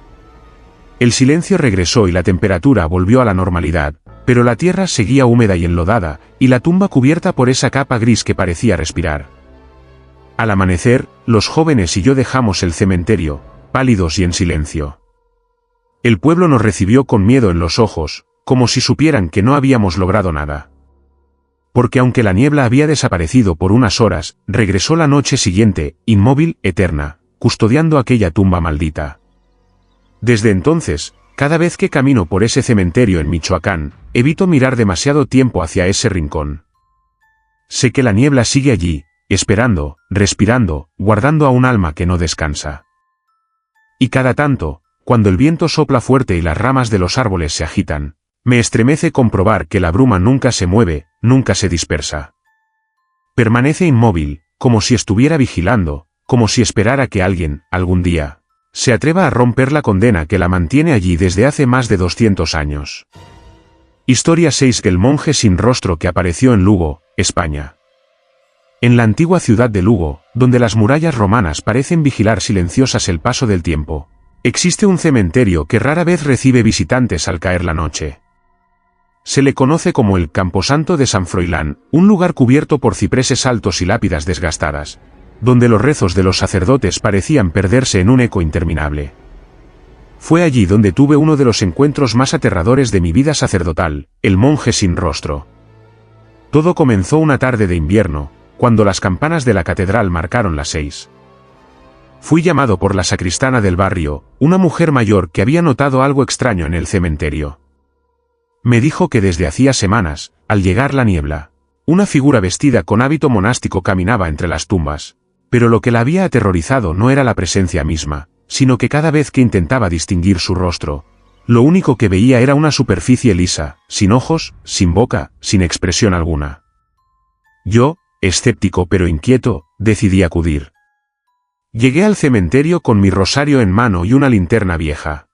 El silencio regresó y la temperatura volvió a la normalidad, pero la tierra seguía húmeda y enlodada, y la tumba cubierta por esa capa gris que parecía respirar. Al amanecer, los jóvenes y yo dejamos el cementerio, pálidos y en silencio. El pueblo nos recibió con miedo en los ojos, como si supieran que no habíamos logrado nada. Porque aunque la niebla había desaparecido por unas horas, regresó la noche siguiente, inmóvil, eterna, custodiando aquella tumba maldita. Desde entonces, cada vez que camino por ese cementerio en Michoacán, evito mirar demasiado tiempo hacia ese rincón. sé que la niebla sigue allí, esperando, respirando, guardando a un alma que no descansa. Y cada tanto, cuando el viento sopla fuerte y las ramas de los árboles se agitan, me estremece comprobar que la bruma nunca se mueve, nunca se dispersa. Permanece inmóvil, como si estuviera vigilando, como si esperara que alguien, algún día, se atreva a romper la condena que la mantiene allí desde hace más de 200 años. Historia 6. El monje sin rostro que apareció en Lugo, España. En la antigua ciudad de Lugo, donde las murallas romanas parecen vigilar silenciosas el paso del tiempo, existe un cementerio que rara vez recibe visitantes al caer la noche. Se le conoce como el Camposanto de San Froilán, un lugar cubierto por cipreses altos y lápidas desgastadas, donde los rezos de los sacerdotes parecían perderse en un eco interminable. Fue allí donde tuve uno de los encuentros más aterradores de mi vida sacerdotal, el monje sin rostro. Todo comenzó una tarde de invierno, cuando las campanas de la catedral marcaron las 6. Fui llamado por la sacristana del barrio, una mujer mayor que había notado algo extraño en el cementerio. Me dijo que desde hacía semanas, al llegar la niebla, una figura vestida con hábito monástico caminaba entre las tumbas, pero lo que la había aterrorizado no era la presencia misma, sino que cada vez que intentaba distinguir su rostro, lo único que veía era una superficie lisa, sin ojos, sin boca, sin expresión alguna. Yo, escéptico pero inquieto, decidí acudir. Llegué al cementerio con mi rosario en mano y una linterna vieja.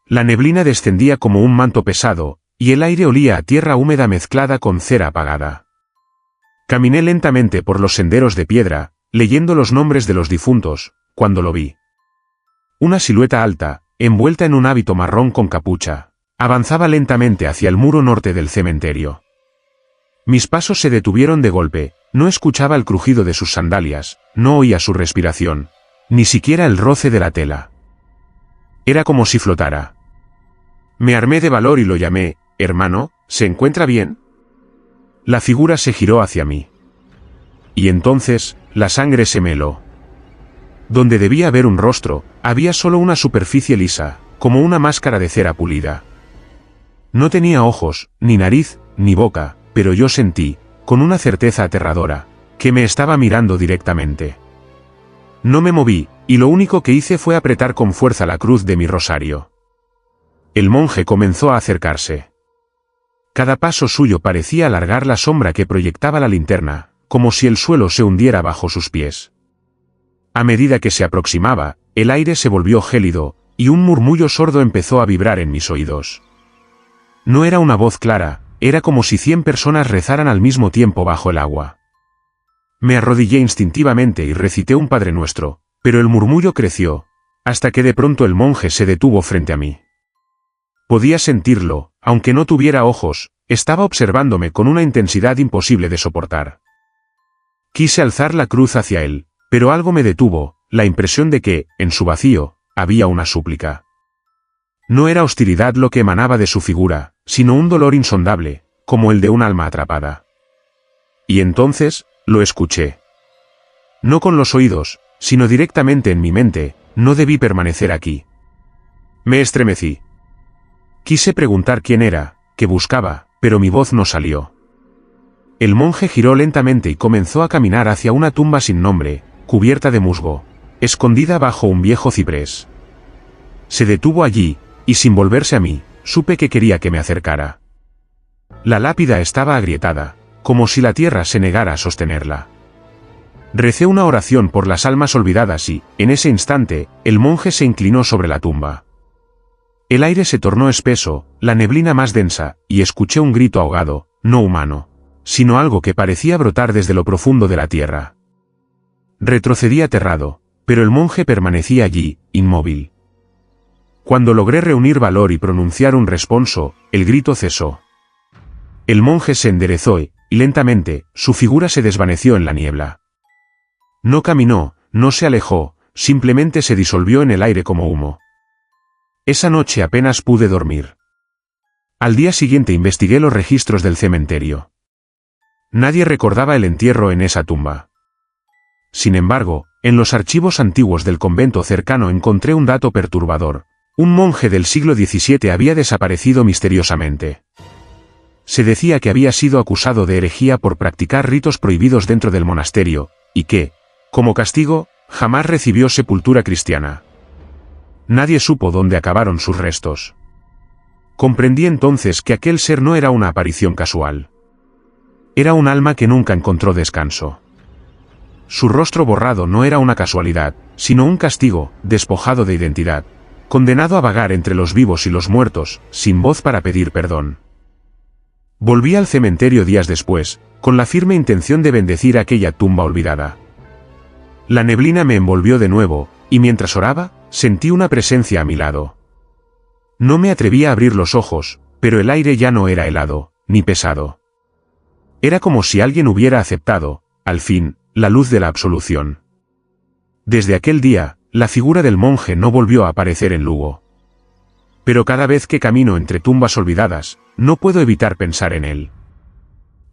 La neblina descendía como un manto pesado, y el aire olía a tierra húmeda mezclada con cera apagada. Caminé lentamente por los senderos de piedra, leyendo los nombres de los difuntos, cuando lo vi. Una silueta alta, envuelta en un hábito marrón con capucha, avanzaba lentamente hacia el muro norte del cementerio. Mis pasos se detuvieron de golpe, no escuchaba el crujido de sus sandalias, no oía su respiración, ni siquiera el roce de la tela. Era como si flotara. Me armé de valor y lo llamé: «Hermano, ¿se encuentra bien?». La figura se giró hacia mí. Y entonces, la sangre se me heló. Donde debía haber un rostro, había solo una superficie lisa, como una máscara de cera pulida. No tenía ojos, ni nariz, ni boca, pero yo sentí, con una certeza aterradora, que me estaba mirando directamente. No me moví, y lo único que hice fue apretar con fuerza la cruz de mi rosario. El monje comenzó a acercarse. Cada paso suyo parecía alargar la sombra que proyectaba la linterna, como si el suelo se hundiera bajo sus pies. A medida que se aproximaba, el aire se volvió gélido, y un murmullo sordo empezó a vibrar en mis oídos. No era una voz clara, era como si 100 personas rezaran al mismo tiempo bajo el agua. Me arrodillé instintivamente y recité un Padre Nuestro, pero el murmullo creció, hasta que de pronto el monje se detuvo frente a mí. Podía sentirlo, aunque no tuviera ojos, estaba observándome con una intensidad imposible de soportar. Quise alzar la cruz hacia él, pero algo me detuvo, la impresión de que, en su vacío, había una súplica. No era hostilidad lo que emanaba de su figura, sino un dolor insondable, como el de un alma atrapada. Y entonces, lo escuché. No con los oídos, sino directamente en mi mente: no debí permanecer aquí. Me estremecí. Quise preguntar quién era, qué buscaba, pero mi voz no salió. El monje giró lentamente y comenzó a caminar hacia una tumba sin nombre, cubierta de musgo, escondida bajo un viejo ciprés. Se detuvo allí, y sin volverse a mí, supe que quería que me acercara. La lápida estaba agrietada, como si la tierra se negara a sostenerla. Recé una oración por las almas olvidadas y, en ese instante, el monje se inclinó sobre la tumba. El aire se tornó espeso, la neblina más densa, y escuché un grito ahogado, no humano, sino algo que parecía brotar desde lo profundo de la tierra. Retrocedí aterrado, pero el monje permanecía allí, inmóvil. Cuando logré reunir valor y pronunciar un responso, el grito cesó. El monje se enderezó y, lentamente, su figura se desvaneció en la niebla. No caminó, no se alejó, simplemente se disolvió en el aire como humo. Esa noche apenas pude dormir. Al día siguiente investigué los registros del cementerio. Nadie recordaba el entierro en esa tumba. Sin embargo, en los archivos antiguos del convento cercano encontré un dato perturbador: un monje del siglo XVII había desaparecido misteriosamente. se decía que había sido acusado de herejía por practicar ritos prohibidos dentro del monasterio, y que, como castigo, jamás recibió sepultura cristiana. Nadie supo dónde acabaron sus restos. Comprendí entonces que aquel ser no era una aparición casual. Era un alma que nunca encontró descanso. Su rostro borrado no era una casualidad, sino un castigo, despojado de identidad, condenado a vagar entre los vivos y los muertos, sin voz para pedir perdón. Volví al cementerio días después, con la firme intención de bendecir aquella tumba olvidada. La neblina me envolvió de nuevo, y mientras oraba, sentí una presencia a mi lado. No me atreví a abrir los ojos, pero el aire ya no era helado, ni pesado. Era como si alguien hubiera aceptado, al fin, la luz de la absolución. Desde aquel día, la figura del monje no volvió a aparecer en Lugo. Pero cada vez que camino entre tumbas olvidadas, no puedo evitar pensar en él.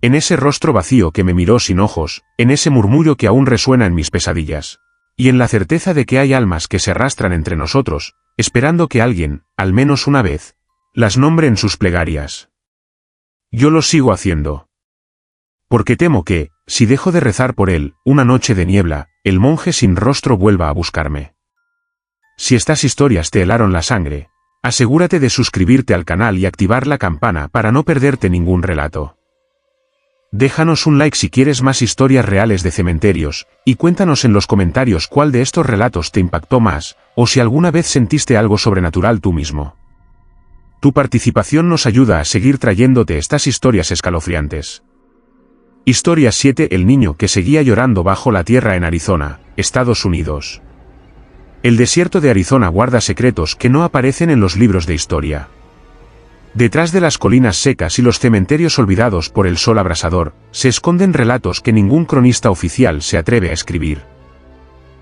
En ese rostro vacío que me miró sin ojos, en ese murmullo que aún resuena en mis pesadillas, y en la certeza de que hay almas que se arrastran entre nosotros, esperando que alguien, al menos una vez, las nombre en sus plegarias. Yo lo sigo haciendo. Porque temo que, si dejo de rezar por él, una noche de niebla, el monje sin rostro vuelva a buscarme. Si estas historias te helaron la sangre, asegúrate de suscribirte al canal y activar la campana para no perderte ningún relato. Déjanos un like si quieres más historias reales de cementerios, y cuéntanos en los comentarios cuál de estos relatos te impactó más, o si alguna vez sentiste algo sobrenatural tú mismo. Tu participación nos ayuda a seguir trayéndote estas historias escalofriantes. Historia 7. El niño que seguía llorando bajo la tierra en Arizona, Estados Unidos. El desierto de Arizona guarda secretos que no aparecen en los libros de historia. Detrás de las colinas secas y los cementerios olvidados por el sol abrasador, se esconden relatos que ningún cronista oficial se atreve a escribir.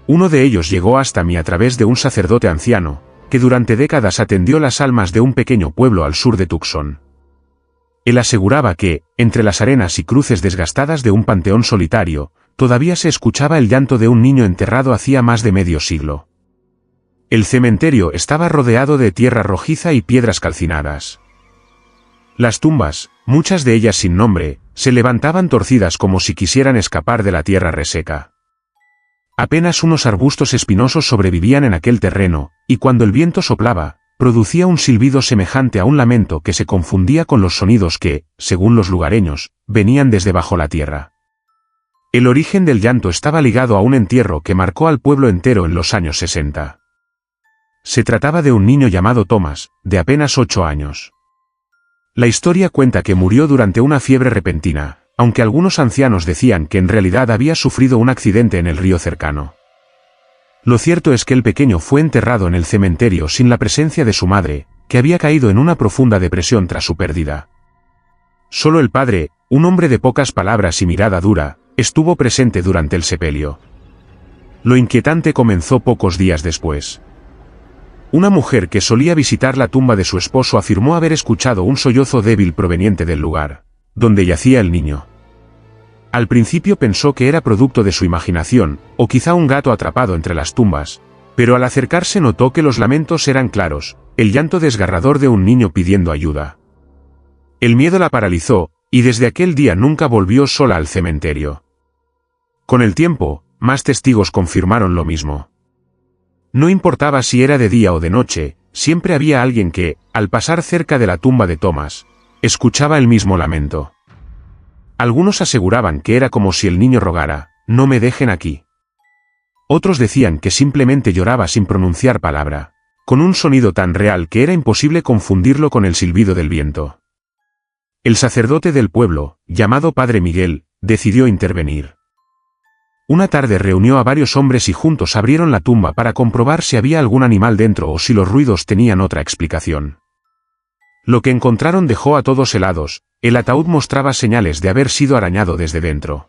Uno de ellos llegó hasta mí a través de un sacerdote anciano, que durante décadas atendió las almas de un pequeño pueblo al sur de Tucson. Él aseguraba que, entre las arenas y cruces desgastadas de un panteón solitario, todavía se escuchaba el llanto de un niño enterrado hacía más de medio siglo. El cementerio estaba rodeado de tierra rojiza y piedras calcinadas. Las tumbas, muchas de ellas sin nombre, se levantaban torcidas como si quisieran escapar de la tierra reseca. Apenas unos arbustos espinosos sobrevivían en aquel terreno, y cuando el viento soplaba, producía un silbido semejante a un lamento que se confundía con los sonidos que, según los lugareños, venían desde bajo la tierra. El origen del llanto estaba ligado a un entierro que marcó al pueblo entero en los años 60. Se trataba de un niño llamado Thomas, de apenas 8 años. La historia cuenta que murió durante una fiebre repentina, aunque algunos ancianos decían que en realidad había sufrido un accidente en el río cercano. Lo cierto es que el pequeño fue enterrado en el cementerio sin la presencia de su madre, que había caído en una profunda depresión tras su pérdida. Solo el padre, un hombre de pocas palabras y mirada dura, estuvo presente durante el sepelio. Lo inquietante comenzó pocos días después. Una mujer que solía visitar la tumba de su esposo afirmó haber escuchado un sollozo débil proveniente del lugar donde yacía el niño. Al principio pensó que era producto de su imaginación, o quizá un gato atrapado entre las tumbas, pero al acercarse notó que los lamentos eran claros, el llanto desgarrador de un niño pidiendo ayuda. El miedo la paralizó, y desde aquel día nunca volvió sola al cementerio. Con el tiempo, más testigos confirmaron lo mismo. No importaba si era de día o de noche, siempre había alguien que, al pasar cerca de la tumba de Thomas, escuchaba el mismo lamento. Algunos aseguraban que era como si el niño rogara, «No me dejen aquí». Otros decían que simplemente lloraba sin pronunciar palabra, con un sonido tan real que era imposible confundirlo con el silbido del viento. El sacerdote del pueblo, llamado Padre Miguel, decidió intervenir. Una tarde reunió a varios hombres y juntos abrieron la tumba para comprobar si había algún animal dentro o si los ruidos tenían otra explicación. Lo que encontraron dejó a todos helados, el ataúd mostraba señales de haber sido arañado desde dentro.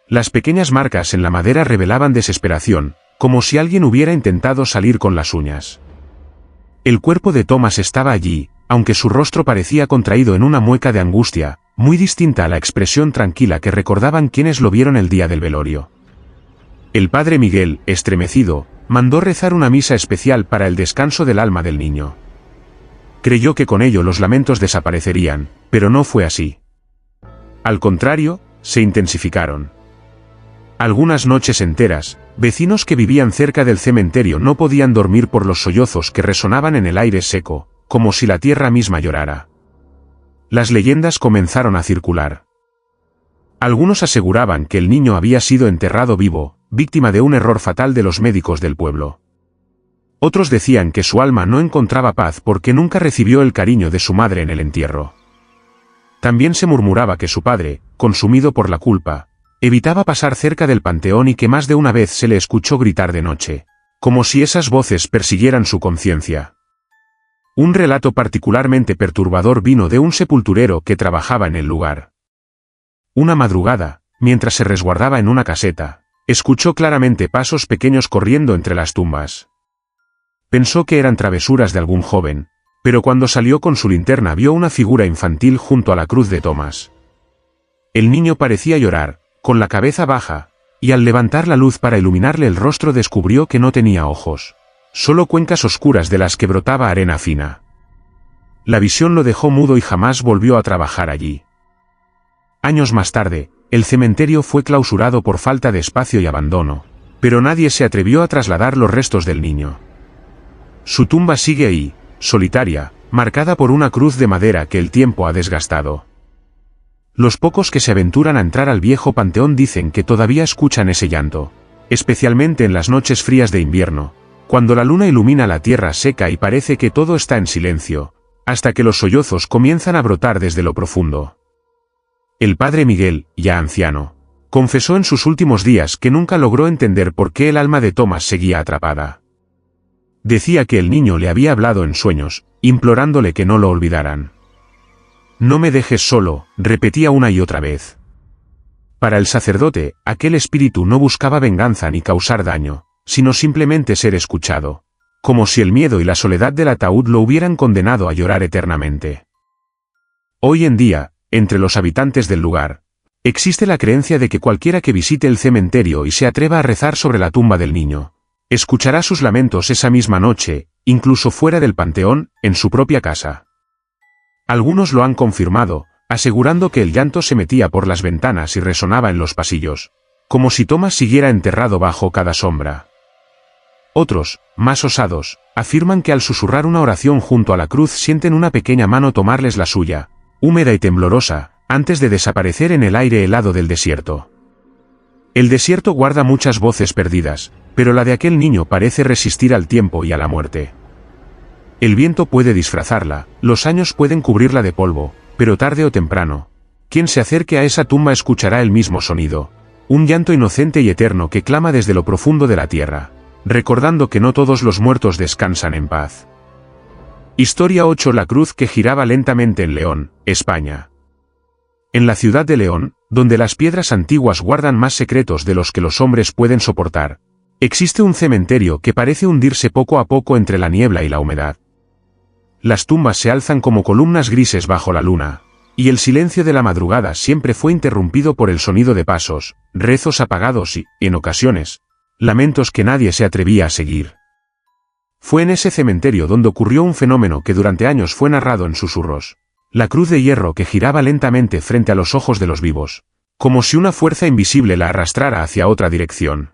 Las pequeñas marcas en la madera revelaban desesperación, como si alguien hubiera intentado salir con las uñas. El cuerpo de Thomas estaba allí, aunque su rostro parecía contraído en una mueca de angustia, muy distinta a la expresión tranquila que recordaban quienes lo vieron el día del velorio. El padre Miguel, estremecido, mandó rezar una misa especial para el descanso del alma del niño. Creyó que con ello los lamentos desaparecerían, pero no fue así. Al contrario, se intensificaron. Algunas noches enteras, vecinos que vivían cerca del cementerio no podían dormir por los sollozos que resonaban en el aire seco, como si la tierra misma llorara. Las leyendas comenzaron a circular. Algunos aseguraban que el niño había sido enterrado vivo, víctima de un error fatal de los médicos del pueblo. Otros decían que su alma no encontraba paz porque nunca recibió el cariño de su madre en el entierro. También se murmuraba que su padre, consumido por la culpa, evitaba pasar cerca del panteón y que más de una vez se le escuchó gritar de noche, como si esas voces persiguieran su conciencia. Un relato particularmente perturbador vino de un sepulturero que trabajaba en el lugar. Una madrugada, mientras se resguardaba en una caseta, escuchó claramente pasos pequeños corriendo entre las tumbas. Pensó que eran travesuras de algún joven, pero cuando salió con su linterna vio una figura infantil junto a la cruz de Thomas. El niño parecía llorar, con la cabeza baja, y al levantar la luz para iluminarle el rostro descubrió que no tenía ojos, solo cuencas oscuras de las que brotaba arena fina. La visión lo dejó mudo y jamás volvió a trabajar allí. Años más tarde, el cementerio fue clausurado por falta de espacio y abandono, pero nadie se atrevió a trasladar los restos del niño. Su tumba sigue ahí, solitaria, marcada por una cruz de madera que el tiempo ha desgastado. Los pocos que se aventuran a entrar al viejo panteón dicen que todavía escuchan ese llanto, especialmente en las noches frías de invierno, cuando la luna ilumina la tierra seca y parece que todo está en silencio, hasta que los sollozos comienzan a brotar desde lo profundo. El padre Miguel, ya anciano, confesó en sus últimos días que nunca logró entender por qué el alma de Thomas seguía atrapada. Decía que el niño le había hablado en sueños, implorándole que no lo olvidaran. «No me dejes solo», repetía una y otra vez. Para el sacerdote, aquel espíritu no buscaba venganza ni causar daño, sino simplemente ser escuchado, como si el miedo y la soledad del ataúd lo hubieran condenado a llorar eternamente. Hoy en día, entre los habitantes del lugar, existe la creencia de que cualquiera que visite el cementerio y se atreva a rezar sobre la tumba del niño, escuchará sus lamentos esa misma noche, incluso fuera del panteón, en su propia casa. Algunos lo han confirmado, asegurando que el llanto se metía por las ventanas y resonaba en los pasillos, como si Thomas siguiera enterrado bajo cada sombra. Otros, más osados, afirman que al susurrar una oración junto a la cruz sienten una pequeña mano tomarles la suya, húmeda y temblorosa, antes de desaparecer en el aire helado del desierto. El desierto guarda muchas voces perdidas, pero la de aquel niño parece resistir al tiempo y a la muerte. El viento puede disfrazarla, los años pueden cubrirla de polvo, pero tarde o temprano, quien se acerque a esa tumba escuchará el mismo sonido, un llanto inocente y eterno que clama desde lo profundo de la tierra, recordando que no todos los muertos descansan en paz. Historia 8. La cruz que giraba lentamente en León, España. En la ciudad de León, donde las piedras antiguas guardan más secretos de los que los hombres pueden soportar, existe un cementerio que parece hundirse poco a poco entre la niebla y la humedad. Las tumbas se alzan como columnas grises bajo la luna, y el silencio de la madrugada siempre fue interrumpido por el sonido de pasos, rezos apagados y, en ocasiones, lamentos que nadie se atrevía a seguir. Fue en ese cementerio donde ocurrió un fenómeno que durante años fue narrado en susurros: la cruz de hierro que giraba lentamente frente a los ojos de los vivos, como si una fuerza invisible la arrastrara hacia otra dirección.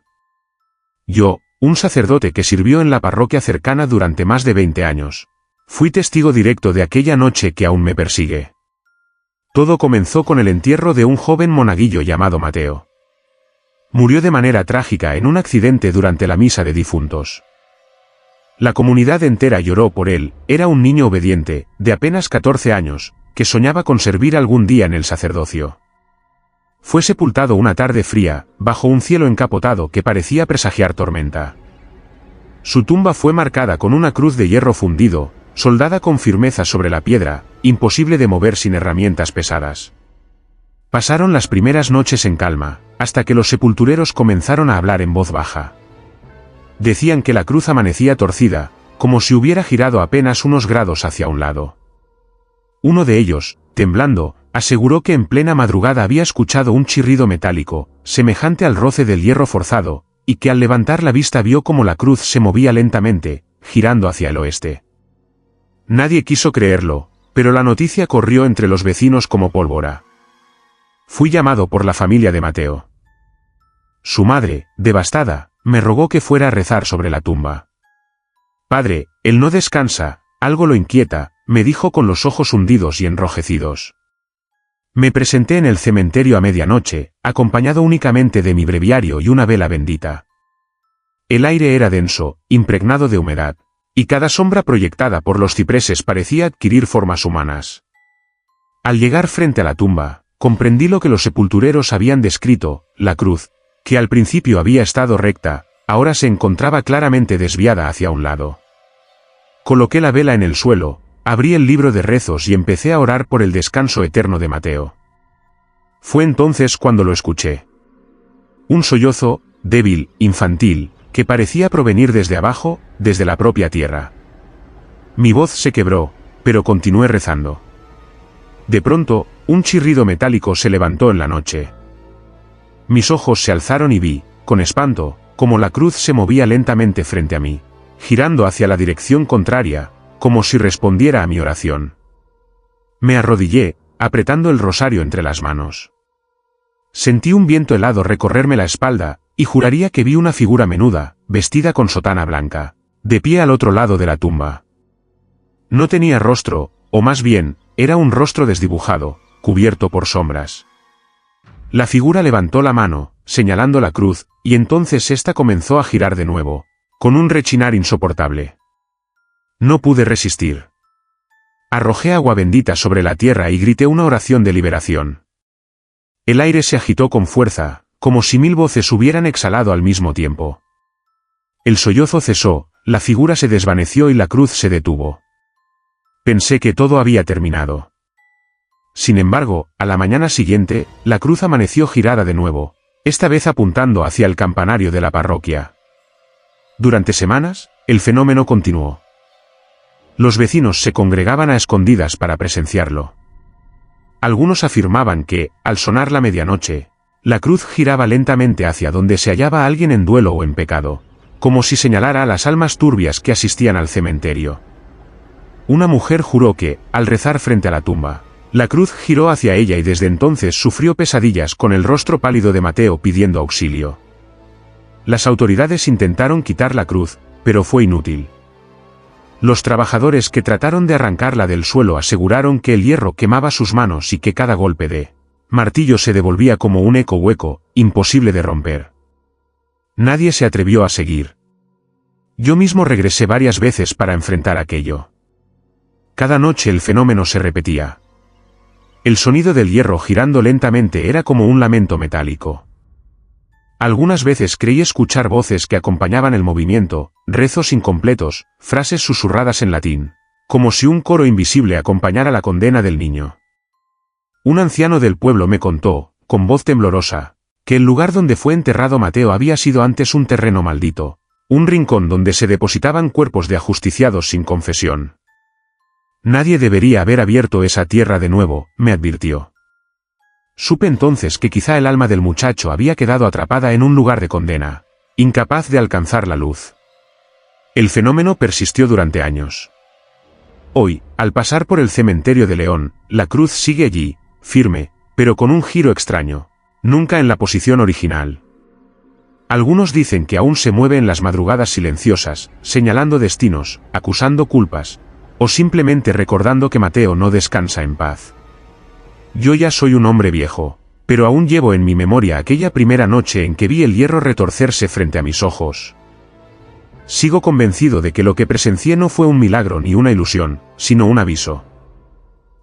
Yo, un sacerdote que sirvió en la parroquia cercana durante más de 20 años, fui testigo directo de aquella noche que aún me persigue. Todo comenzó con el entierro de un joven monaguillo llamado Mateo. Murió de manera trágica en un accidente durante la misa de difuntos. La comunidad entera lloró por él. Era un niño obediente, de apenas 14 años, que soñaba con servir algún día en el sacerdocio. Fue sepultado una tarde fría, bajo un cielo encapotado que parecía presagiar tormenta. Su tumba fue marcada con una cruz de hierro fundido, soldada con firmeza sobre la piedra, imposible de mover sin herramientas pesadas. Pasaron las primeras noches en calma, hasta que los sepultureros comenzaron a hablar en voz baja. Decían que la cruz amanecía torcida, como si hubiera girado apenas unos grados hacia un lado. Uno de ellos, temblando, aseguró que en plena madrugada había escuchado un chirrido metálico, semejante al roce del hierro forzado, y que al levantar la vista vio cómo la cruz se movía lentamente, girando hacia el oeste. Nadie quiso creerlo, pero la noticia corrió entre los vecinos como pólvora. Fui llamado por la familia de Mateo. Su madre, devastada, me rogó que fuera a rezar sobre la tumba. Padre, él no descansa, algo lo inquieta, me dijo con los ojos hundidos y enrojecidos. Me presenté en el cementerio a medianoche, acompañado únicamente de mi breviario y una vela bendita. El aire era denso, impregnado de humedad, y cada sombra proyectada por los cipreses parecía adquirir formas humanas. Al llegar frente a la tumba, comprendí lo que los sepultureros habían descrito, la cruz, que al principio había estado recta, ahora se encontraba claramente desviada hacia un lado. Coloqué la vela en el suelo, abrí el libro de rezos y empecé a orar por el descanso eterno de Mateo. Fue entonces cuando lo escuché. Un sollozo, débil, infantil, que parecía provenir desde abajo, desde la propia tierra. Mi voz se quebró, pero continué rezando. De pronto, un chirrido metálico se levantó en la noche. Mis ojos se alzaron y vi, con espanto, cómo la cruz se movía lentamente frente a mí, girando hacia la dirección contraria, como si respondiera a mi oración. Me arrodillé, apretando el rosario entre las manos. Sentí un viento helado recorrerme la espalda, y juraría que vi una figura menuda, vestida con sotana blanca, de pie al otro lado de la tumba. No tenía rostro, o más bien, era un rostro desdibujado, cubierto por sombras. La figura levantó la mano, señalando la cruz, y entonces ésta comenzó a girar de nuevo, con un rechinar insoportable. No pude resistir. Arrojé agua bendita sobre la tierra y grité una oración de liberación. El aire se agitó con fuerza, como si 1000 voces hubieran exhalado al mismo tiempo. El sollozo cesó, la figura se desvaneció y la cruz se detuvo. Pensé que todo había terminado. Sin embargo, a la mañana siguiente, la cruz amaneció girada de nuevo, esta vez apuntando hacia el campanario de la parroquia. Durante semanas, el fenómeno continuó. Los vecinos se congregaban a escondidas para presenciarlo. Algunos afirmaban que, al sonar la medianoche, la cruz giraba lentamente hacia donde se hallaba alguien en duelo o en pecado, como si señalara a las almas turbias que asistían al cementerio. Una mujer juró que, al rezar frente a la tumba, la cruz giró hacia ella y desde entonces sufrió pesadillas con el rostro pálido de Mateo pidiendo auxilio. Las autoridades intentaron quitar la cruz, pero fue inútil. Los trabajadores que trataron de arrancarla del suelo aseguraron que el hierro quemaba sus manos y que cada golpe de martillo se devolvía como un eco hueco, imposible de romper. Nadie se atrevió a seguir. Yo mismo regresé varias veces para enfrentar aquello. Cada noche el fenómeno se repetía. El sonido del hierro girando lentamente era como un lamento metálico. Algunas veces creí escuchar voces que acompañaban el movimiento, rezos incompletos, frases susurradas en latín, como si un coro invisible acompañara la condena del niño. Un anciano del pueblo me contó, con voz temblorosa, que el lugar donde fue enterrado Mateo había sido antes un terreno maldito, un rincón donde se depositaban cuerpos de ajusticiados sin confesión. Nadie debería haber abierto esa tierra de nuevo, me advirtió. Supe entonces que quizá el alma del muchacho había quedado atrapada en un lugar de condena, incapaz de alcanzar la luz. El fenómeno persistió durante años. Hoy, al pasar por el cementerio de León, la cruz sigue allí, firme, pero con un giro extraño, nunca en la posición original. Algunos dicen que aún se mueve en las madrugadas silenciosas, señalando destinos, acusando culpas, o simplemente recordando que Mateo no descansa en paz. Yo ya soy un hombre viejo, pero aún llevo en mi memoria aquella primera noche en que vi el hierro retorcerse frente a mis ojos. Sigo convencido de que lo que presencié no fue un milagro ni una ilusión, sino un aviso.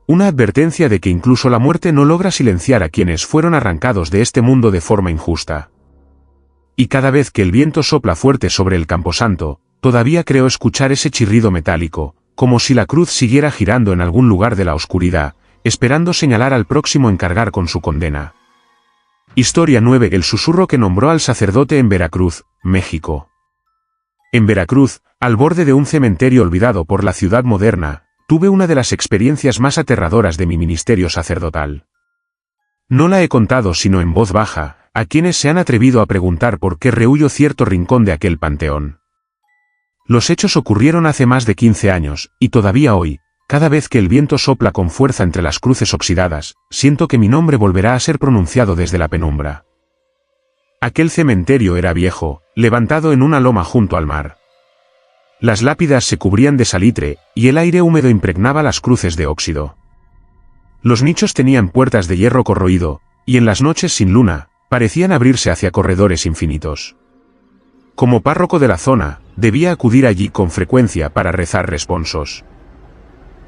Una advertencia de que incluso la muerte no logra silenciar a quienes fueron arrancados de este mundo de forma injusta. Y cada vez que el viento sopla fuerte sobre el camposanto, todavía creo escuchar ese chirrido metálico, como si la cruz siguiera girando en algún lugar de la oscuridad, esperando señalar al próximo en cargar con su condena. Historia 9. El susurro que nombró al sacerdote en Veracruz, México. En Veracruz, al borde de un cementerio olvidado por la ciudad moderna, tuve una de las experiencias más aterradoras de mi ministerio sacerdotal. No la he contado sino en voz baja, a quienes se han atrevido a preguntar por qué rehuyo cierto rincón de aquel panteón. Los hechos ocurrieron hace más de 15 años, y todavía hoy, cada vez que el viento sopla con fuerza entre las cruces oxidadas, siento que mi nombre volverá a ser pronunciado desde la penumbra. Aquel cementerio era viejo, levantado en una loma junto al mar. Las lápidas se cubrían de salitre, y el aire húmedo impregnaba las cruces de óxido. Los nichos tenían puertas de hierro corroído, y en las noches sin luna, parecían abrirse hacia corredores infinitos. Como párroco de la zona, debía acudir allí con frecuencia para rezar responsos.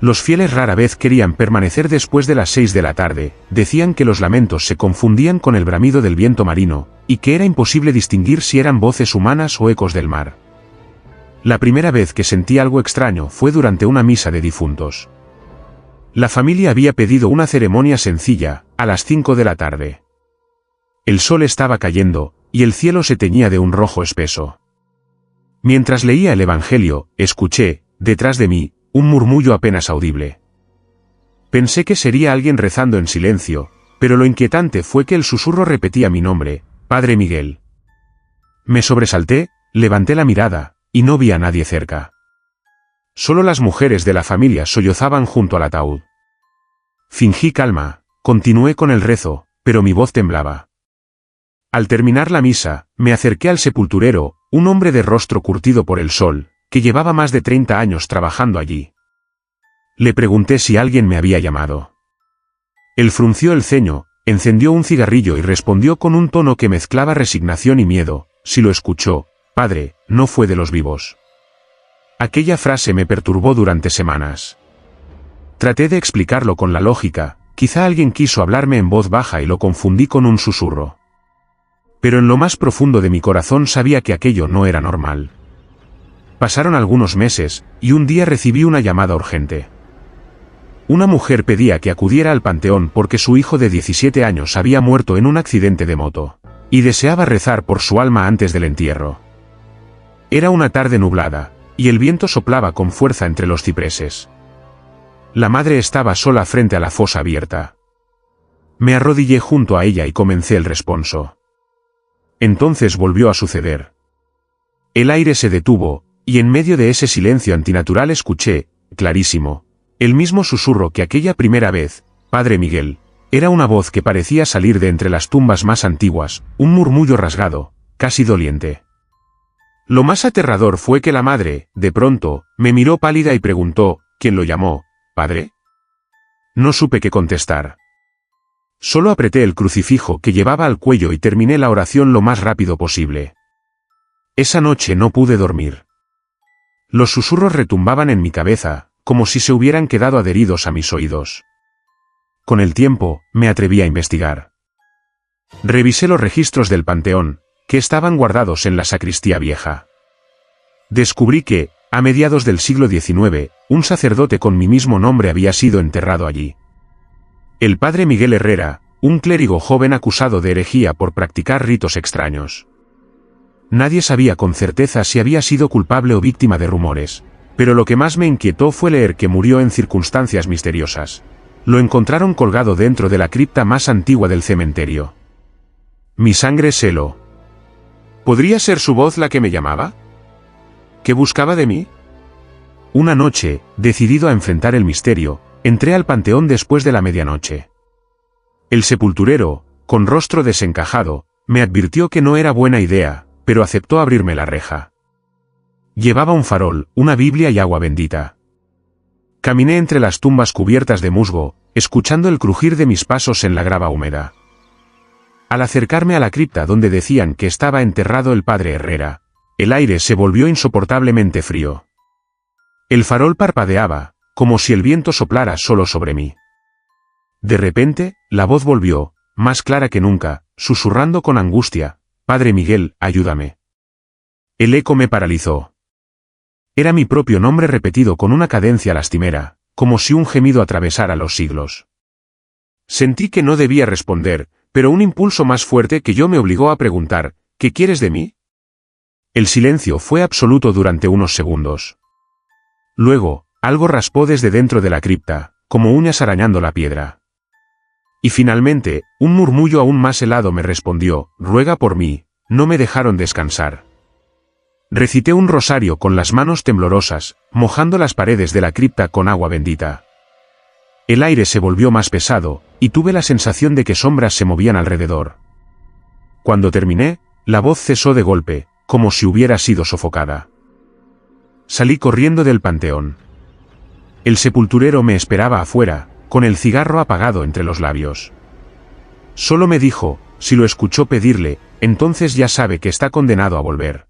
Los fieles rara vez querían permanecer después de las 6 de la tarde, decían que los lamentos se confundían con el bramido del viento marino, y que era imposible distinguir si eran voces humanas o ecos del mar. La primera vez que sentí algo extraño fue durante una misa de difuntos. La familia había pedido una ceremonia sencilla, a las 5 de la tarde. El sol estaba cayendo, y el cielo se teñía de un rojo espeso. Mientras leía el Evangelio, escuché, detrás de mí, un murmullo apenas audible. Pensé que sería alguien rezando en silencio, pero lo inquietante fue que el susurro repetía mi nombre, Padre Miguel. Me sobresalté, levanté la mirada, y no vi a nadie cerca. Solo las mujeres de la familia sollozaban junto al ataúd. Fingí calma, continué con el rezo, pero mi voz temblaba. Al terminar la misa, me acerqué al sepulturero, un hombre de rostro curtido por el sol, que llevaba más de 30 años trabajando allí. Le pregunté si alguien me había llamado. Él frunció el ceño, encendió un cigarrillo y respondió con un tono que mezclaba resignación y miedo, si lo escuchó, padre, no fue de los vivos. Aquella frase me perturbó durante semanas. Traté de explicarlo con la lógica, quizá alguien quiso hablarme en voz baja y lo confundí con un susurro. Pero en lo más profundo de mi corazón sabía que aquello no era normal. Pasaron algunos meses, y un día recibí una llamada urgente. Una mujer pedía que acudiera al panteón porque su hijo de 17 años había muerto en un accidente de moto, y deseaba rezar por su alma antes del entierro. Era una tarde nublada, y el viento soplaba con fuerza entre los cipreses. La madre estaba sola frente a la fosa abierta. Me arrodillé junto a ella y comencé el responso. Entonces volvió a suceder. El aire se detuvo, y en medio de ese silencio antinatural escuché, clarísimo, el mismo susurro que aquella primera vez, Padre Miguel. Era una voz que parecía salir de entre las tumbas más antiguas, un murmullo rasgado, casi doliente. Lo más aterrador fue que la madre, de pronto, me miró pálida y preguntó, ¿quién lo llamó, padre? No supe qué contestar. Solo apreté el crucifijo que llevaba al cuello y terminé la oración lo más rápido posible. Esa noche no pude dormir. Los susurros retumbaban en mi cabeza, como si se hubieran quedado adheridos a mis oídos. Con el tiempo, me atreví a investigar. Revisé los registros del panteón, que estaban guardados en la sacristía vieja. Descubrí que, a mediados del siglo XIX, un sacerdote con mi mismo nombre había sido enterrado allí. El padre Miguel Herrera, un clérigo joven acusado de herejía por practicar ritos extraños. Nadie sabía con certeza si había sido culpable o víctima de rumores, pero lo que más me inquietó fue leer que murió en circunstancias misteriosas. Lo encontraron colgado dentro de la cripta más antigua del cementerio. Mi sangre se heló. ¿Podría ser su voz la que me llamaba? ¿Qué buscaba de mí? Una noche, decidido a enfrentar el misterio, entré al panteón después de la medianoche. El sepulturero, con rostro desencajado, me advirtió que no era buena idea, pero aceptó abrirme la reja. Llevaba un farol, una Biblia y agua bendita. Caminé entre las tumbas cubiertas de musgo, escuchando el crujir de mis pasos en la grava húmeda. Al acercarme a la cripta donde decían que estaba enterrado el padre Herrera, el aire se volvió insoportablemente frío. El farol parpadeaba, como si el viento soplara solo sobre mí. De repente, la voz volvió, más clara que nunca, susurrando con angustia, «Padre Miguel, ayúdame». El eco me paralizó. Era mi propio nombre repetido con una cadencia lastimera, como si un gemido atravesara los siglos. Sentí que no debía responder, pero un impulso más fuerte que yo me obligó a preguntar, «¿Qué quieres de mí?». El silencio fue absoluto durante unos segundos. Luego, algo raspó desde dentro de la cripta, como uñas arañando la piedra. Y finalmente, un murmullo aún más helado me respondió, «Ruega por mí, no me dejaron descansar». Recité un rosario con las manos temblorosas, mojando las paredes de la cripta con agua bendita. El aire se volvió más pesado, y tuve la sensación de que sombras se movían alrededor. Cuando terminé, la voz cesó de golpe, como si hubiera sido sofocada. Salí corriendo del panteón. El sepulturero me esperaba afuera, con el cigarro apagado entre los labios. Solo me dijo, si lo escuchó pedirle, entonces ya sabe que está condenado a volver.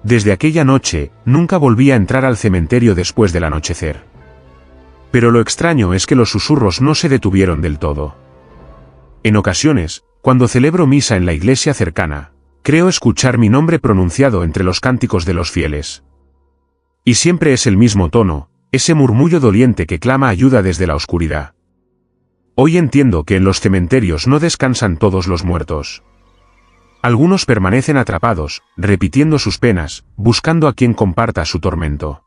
Desde aquella noche, nunca volví a entrar al cementerio después del anochecer. Pero lo extraño es que los susurros no se detuvieron del todo. En ocasiones, cuando celebro misa en la iglesia cercana, creo escuchar mi nombre pronunciado entre los cánticos de los fieles. Y siempre es el mismo tono, ese murmullo doliente que clama ayuda desde la oscuridad. Hoy entiendo que en los cementerios no descansan todos los muertos. Algunos permanecen atrapados, repitiendo sus penas, buscando a quien comparta su tormento.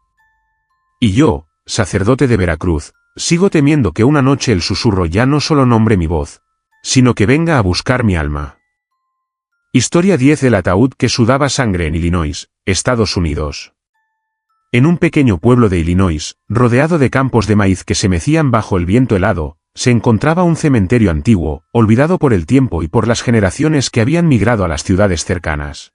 Y yo, sacerdote de Veracruz, sigo temiendo que una noche el susurro ya no solo nombre mi voz, sino que venga a buscar mi alma. Historia 10 del ataúd que sudaba sangre en Illinois, Estados Unidos. En un pequeño pueblo de Illinois, rodeado de campos de maíz que se mecían bajo el viento helado, se encontraba un cementerio antiguo, olvidado por el tiempo y por las generaciones que habían migrado a las ciudades cercanas.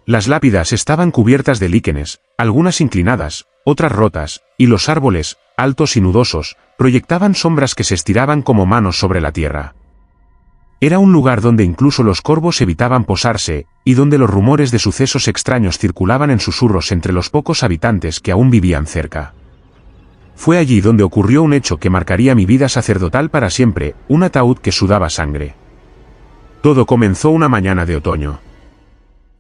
Las lápidas estaban cubiertas de líquenes, algunas inclinadas, otras rotas, y los árboles, altos y nudosos, proyectaban sombras que se estiraban como manos sobre la tierra. Era un lugar donde incluso los corvos evitaban posarse, y donde los rumores de sucesos extraños circulaban en susurros entre los pocos habitantes que aún vivían cerca. Fue allí donde ocurrió un hecho que marcaría mi vida sacerdotal para siempre, un ataúd que sudaba sangre. Todo comenzó una mañana de otoño.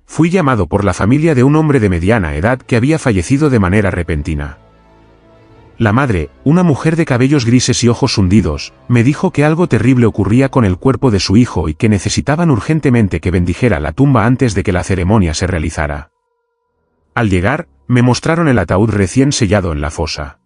Fui llamado por la familia de un hombre de mediana edad que había fallecido de manera repentina. La madre, una mujer de cabellos grises y ojos hundidos, me dijo que algo terrible ocurría con el cuerpo de su hijo y que necesitaban urgentemente que bendijera la tumba antes de que la ceremonia se realizara. Al llegar, me mostraron el ataúd recién sellado en la fosa.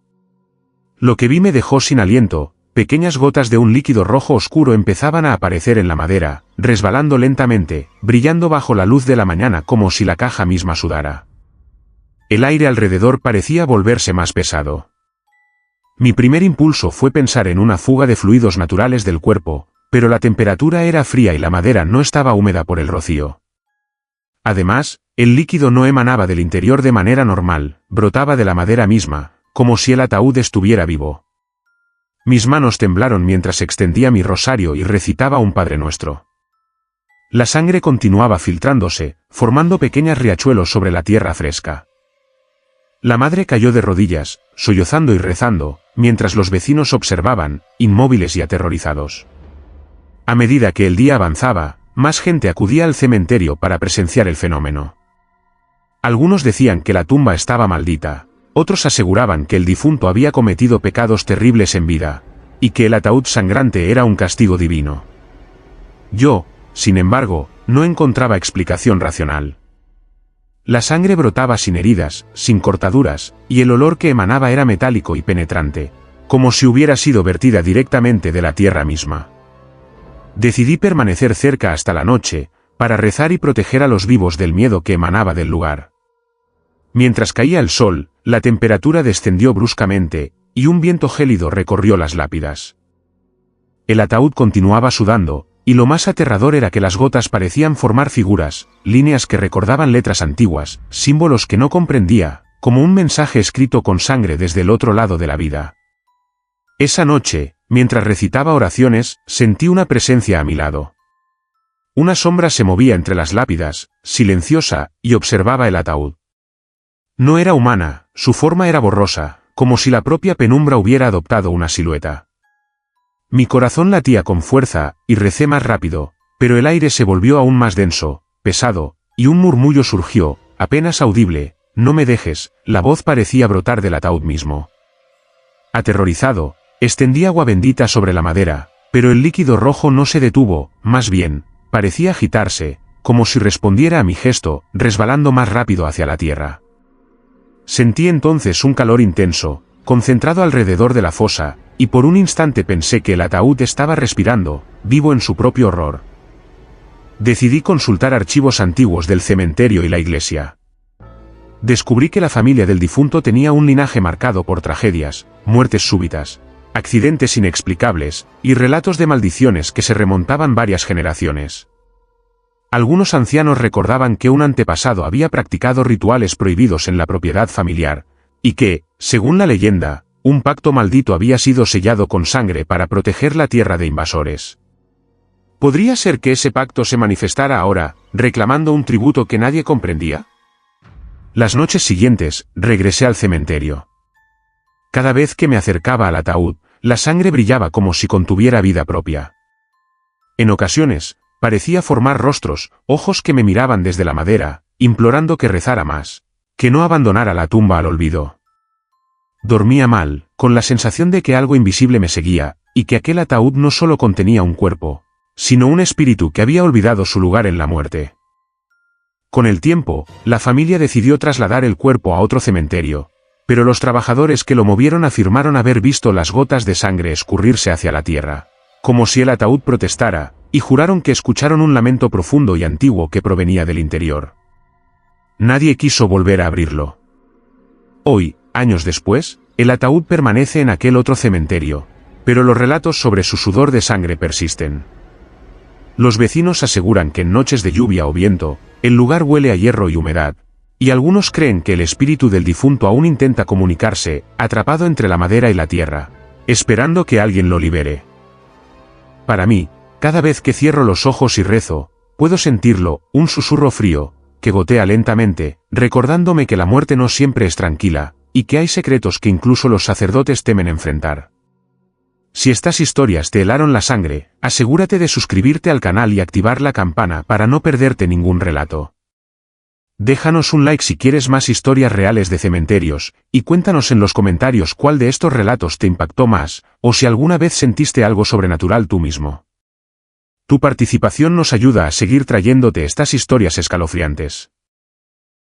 Lo que vi me dejó sin aliento, pequeñas gotas de un líquido rojo oscuro empezaban a aparecer en la madera, resbalando lentamente, brillando bajo la luz de la mañana como si la caja misma sudara. El aire alrededor parecía volverse más pesado. Mi primer impulso fue pensar en una fuga de fluidos naturales del cuerpo, pero la temperatura era fría y la madera no estaba húmeda por el rocío. Además, el líquido no emanaba del interior de manera normal, brotaba de la madera misma, como si el ataúd estuviera vivo. Mis manos temblaron mientras extendía mi rosario y recitaba un Padre Nuestro. La sangre continuaba filtrándose, formando pequeños riachuelos sobre la tierra fresca. La madre cayó de rodillas, sollozando y rezando, mientras los vecinos observaban, inmóviles y aterrorizados. A medida que el día avanzaba, más gente acudía al cementerio para presenciar el fenómeno. Algunos decían que la tumba estaba maldita. Otros aseguraban que el difunto había cometido pecados terribles en vida, y que el ataúd sangrante era un castigo divino. Yo, sin embargo, no encontraba explicación racional. La sangre brotaba sin heridas, sin cortaduras, y el olor que emanaba era metálico y penetrante, como si hubiera sido vertida directamente de la tierra misma. Decidí permanecer cerca hasta la noche, para rezar y proteger a los vivos del miedo que emanaba del lugar. Mientras caía el sol, la temperatura descendió bruscamente, y un viento gélido recorrió las lápidas. El ataúd continuaba sudando, y lo más aterrador era que las gotas parecían formar figuras, líneas que recordaban letras antiguas, símbolos que no comprendía, como un mensaje escrito con sangre desde el otro lado de la vida. Esa noche, mientras recitaba oraciones, sentí una presencia a mi lado. Una sombra se movía entre las lápidas, silenciosa, y observaba el ataúd. No era humana, su forma era borrosa, como si la propia penumbra hubiera adoptado una silueta. Mi corazón latía con fuerza, y recé más rápido, pero el aire se volvió aún más denso, pesado, y un murmullo surgió, apenas audible: «No me dejes». La voz parecía brotar del ataúd mismo. Aterrorizado, extendí agua bendita sobre la madera, pero el líquido rojo no se detuvo, más bien, parecía agitarse, como si respondiera a mi gesto, resbalando más rápido hacia la tierra. Sentí entonces un calor intenso, concentrado alrededor de la fosa, y por un instante pensé que el ataúd estaba respirando, vivo en su propio horror. Decidí consultar archivos antiguos del cementerio y la iglesia. descubrí que la familia del difunto tenía un linaje marcado por tragedias, muertes súbitas, accidentes inexplicables, y relatos de maldiciones que se remontaban varias generaciones. Algunos ancianos recordaban que un antepasado había practicado rituales prohibidos en la propiedad familiar, y que, según la leyenda, un pacto maldito había sido sellado con sangre para proteger la tierra de invasores. ¿Podría ser que ese pacto se manifestara ahora, reclamando un tributo que nadie comprendía? Las noches siguientes, regresé al cementerio. Cada vez que me acercaba al ataúd, la sangre brillaba como si contuviera vida propia. En ocasiones, parecía formar rostros, ojos que me miraban desde la madera, implorando que rezara más, que no abandonara la tumba al olvido. Dormía mal, con la sensación de que algo invisible me seguía, y que aquel ataúd no solo contenía un cuerpo, sino un espíritu que había olvidado su lugar en la muerte. Con el tiempo, la familia decidió trasladar el cuerpo a otro cementerio, pero los trabajadores que lo movieron afirmaron haber visto las gotas de sangre escurrirse hacia la tierra, como si el ataúd protestara, y juraron que escucharon un lamento profundo y antiguo que provenía del interior. Nadie quiso volver a abrirlo. Hoy, años después, el ataúd permanece en aquel otro cementerio, pero los relatos sobre su sudor de sangre persisten. Los vecinos aseguran que en noches de lluvia o viento, el lugar huele a hierro y humedad, y algunos creen que el espíritu del difunto aún intenta comunicarse, atrapado entre la madera y la tierra, esperando que alguien lo libere. Para mí, cada vez que cierro los ojos y rezo, puedo sentirlo, un susurro frío, que gotea lentamente, recordándome que la muerte no siempre es tranquila, y que hay secretos que incluso los sacerdotes temen enfrentar. Si estas historias te helaron la sangre, asegúrate de suscribirte al canal y activar la campana para no perderte ningún relato. Déjanos un like si quieres más historias reales de cementerios, y cuéntanos en los comentarios cuál de estos relatos te impactó más, o si alguna vez sentiste algo sobrenatural tú mismo. Tu participación nos ayuda a seguir trayéndote estas historias escalofriantes.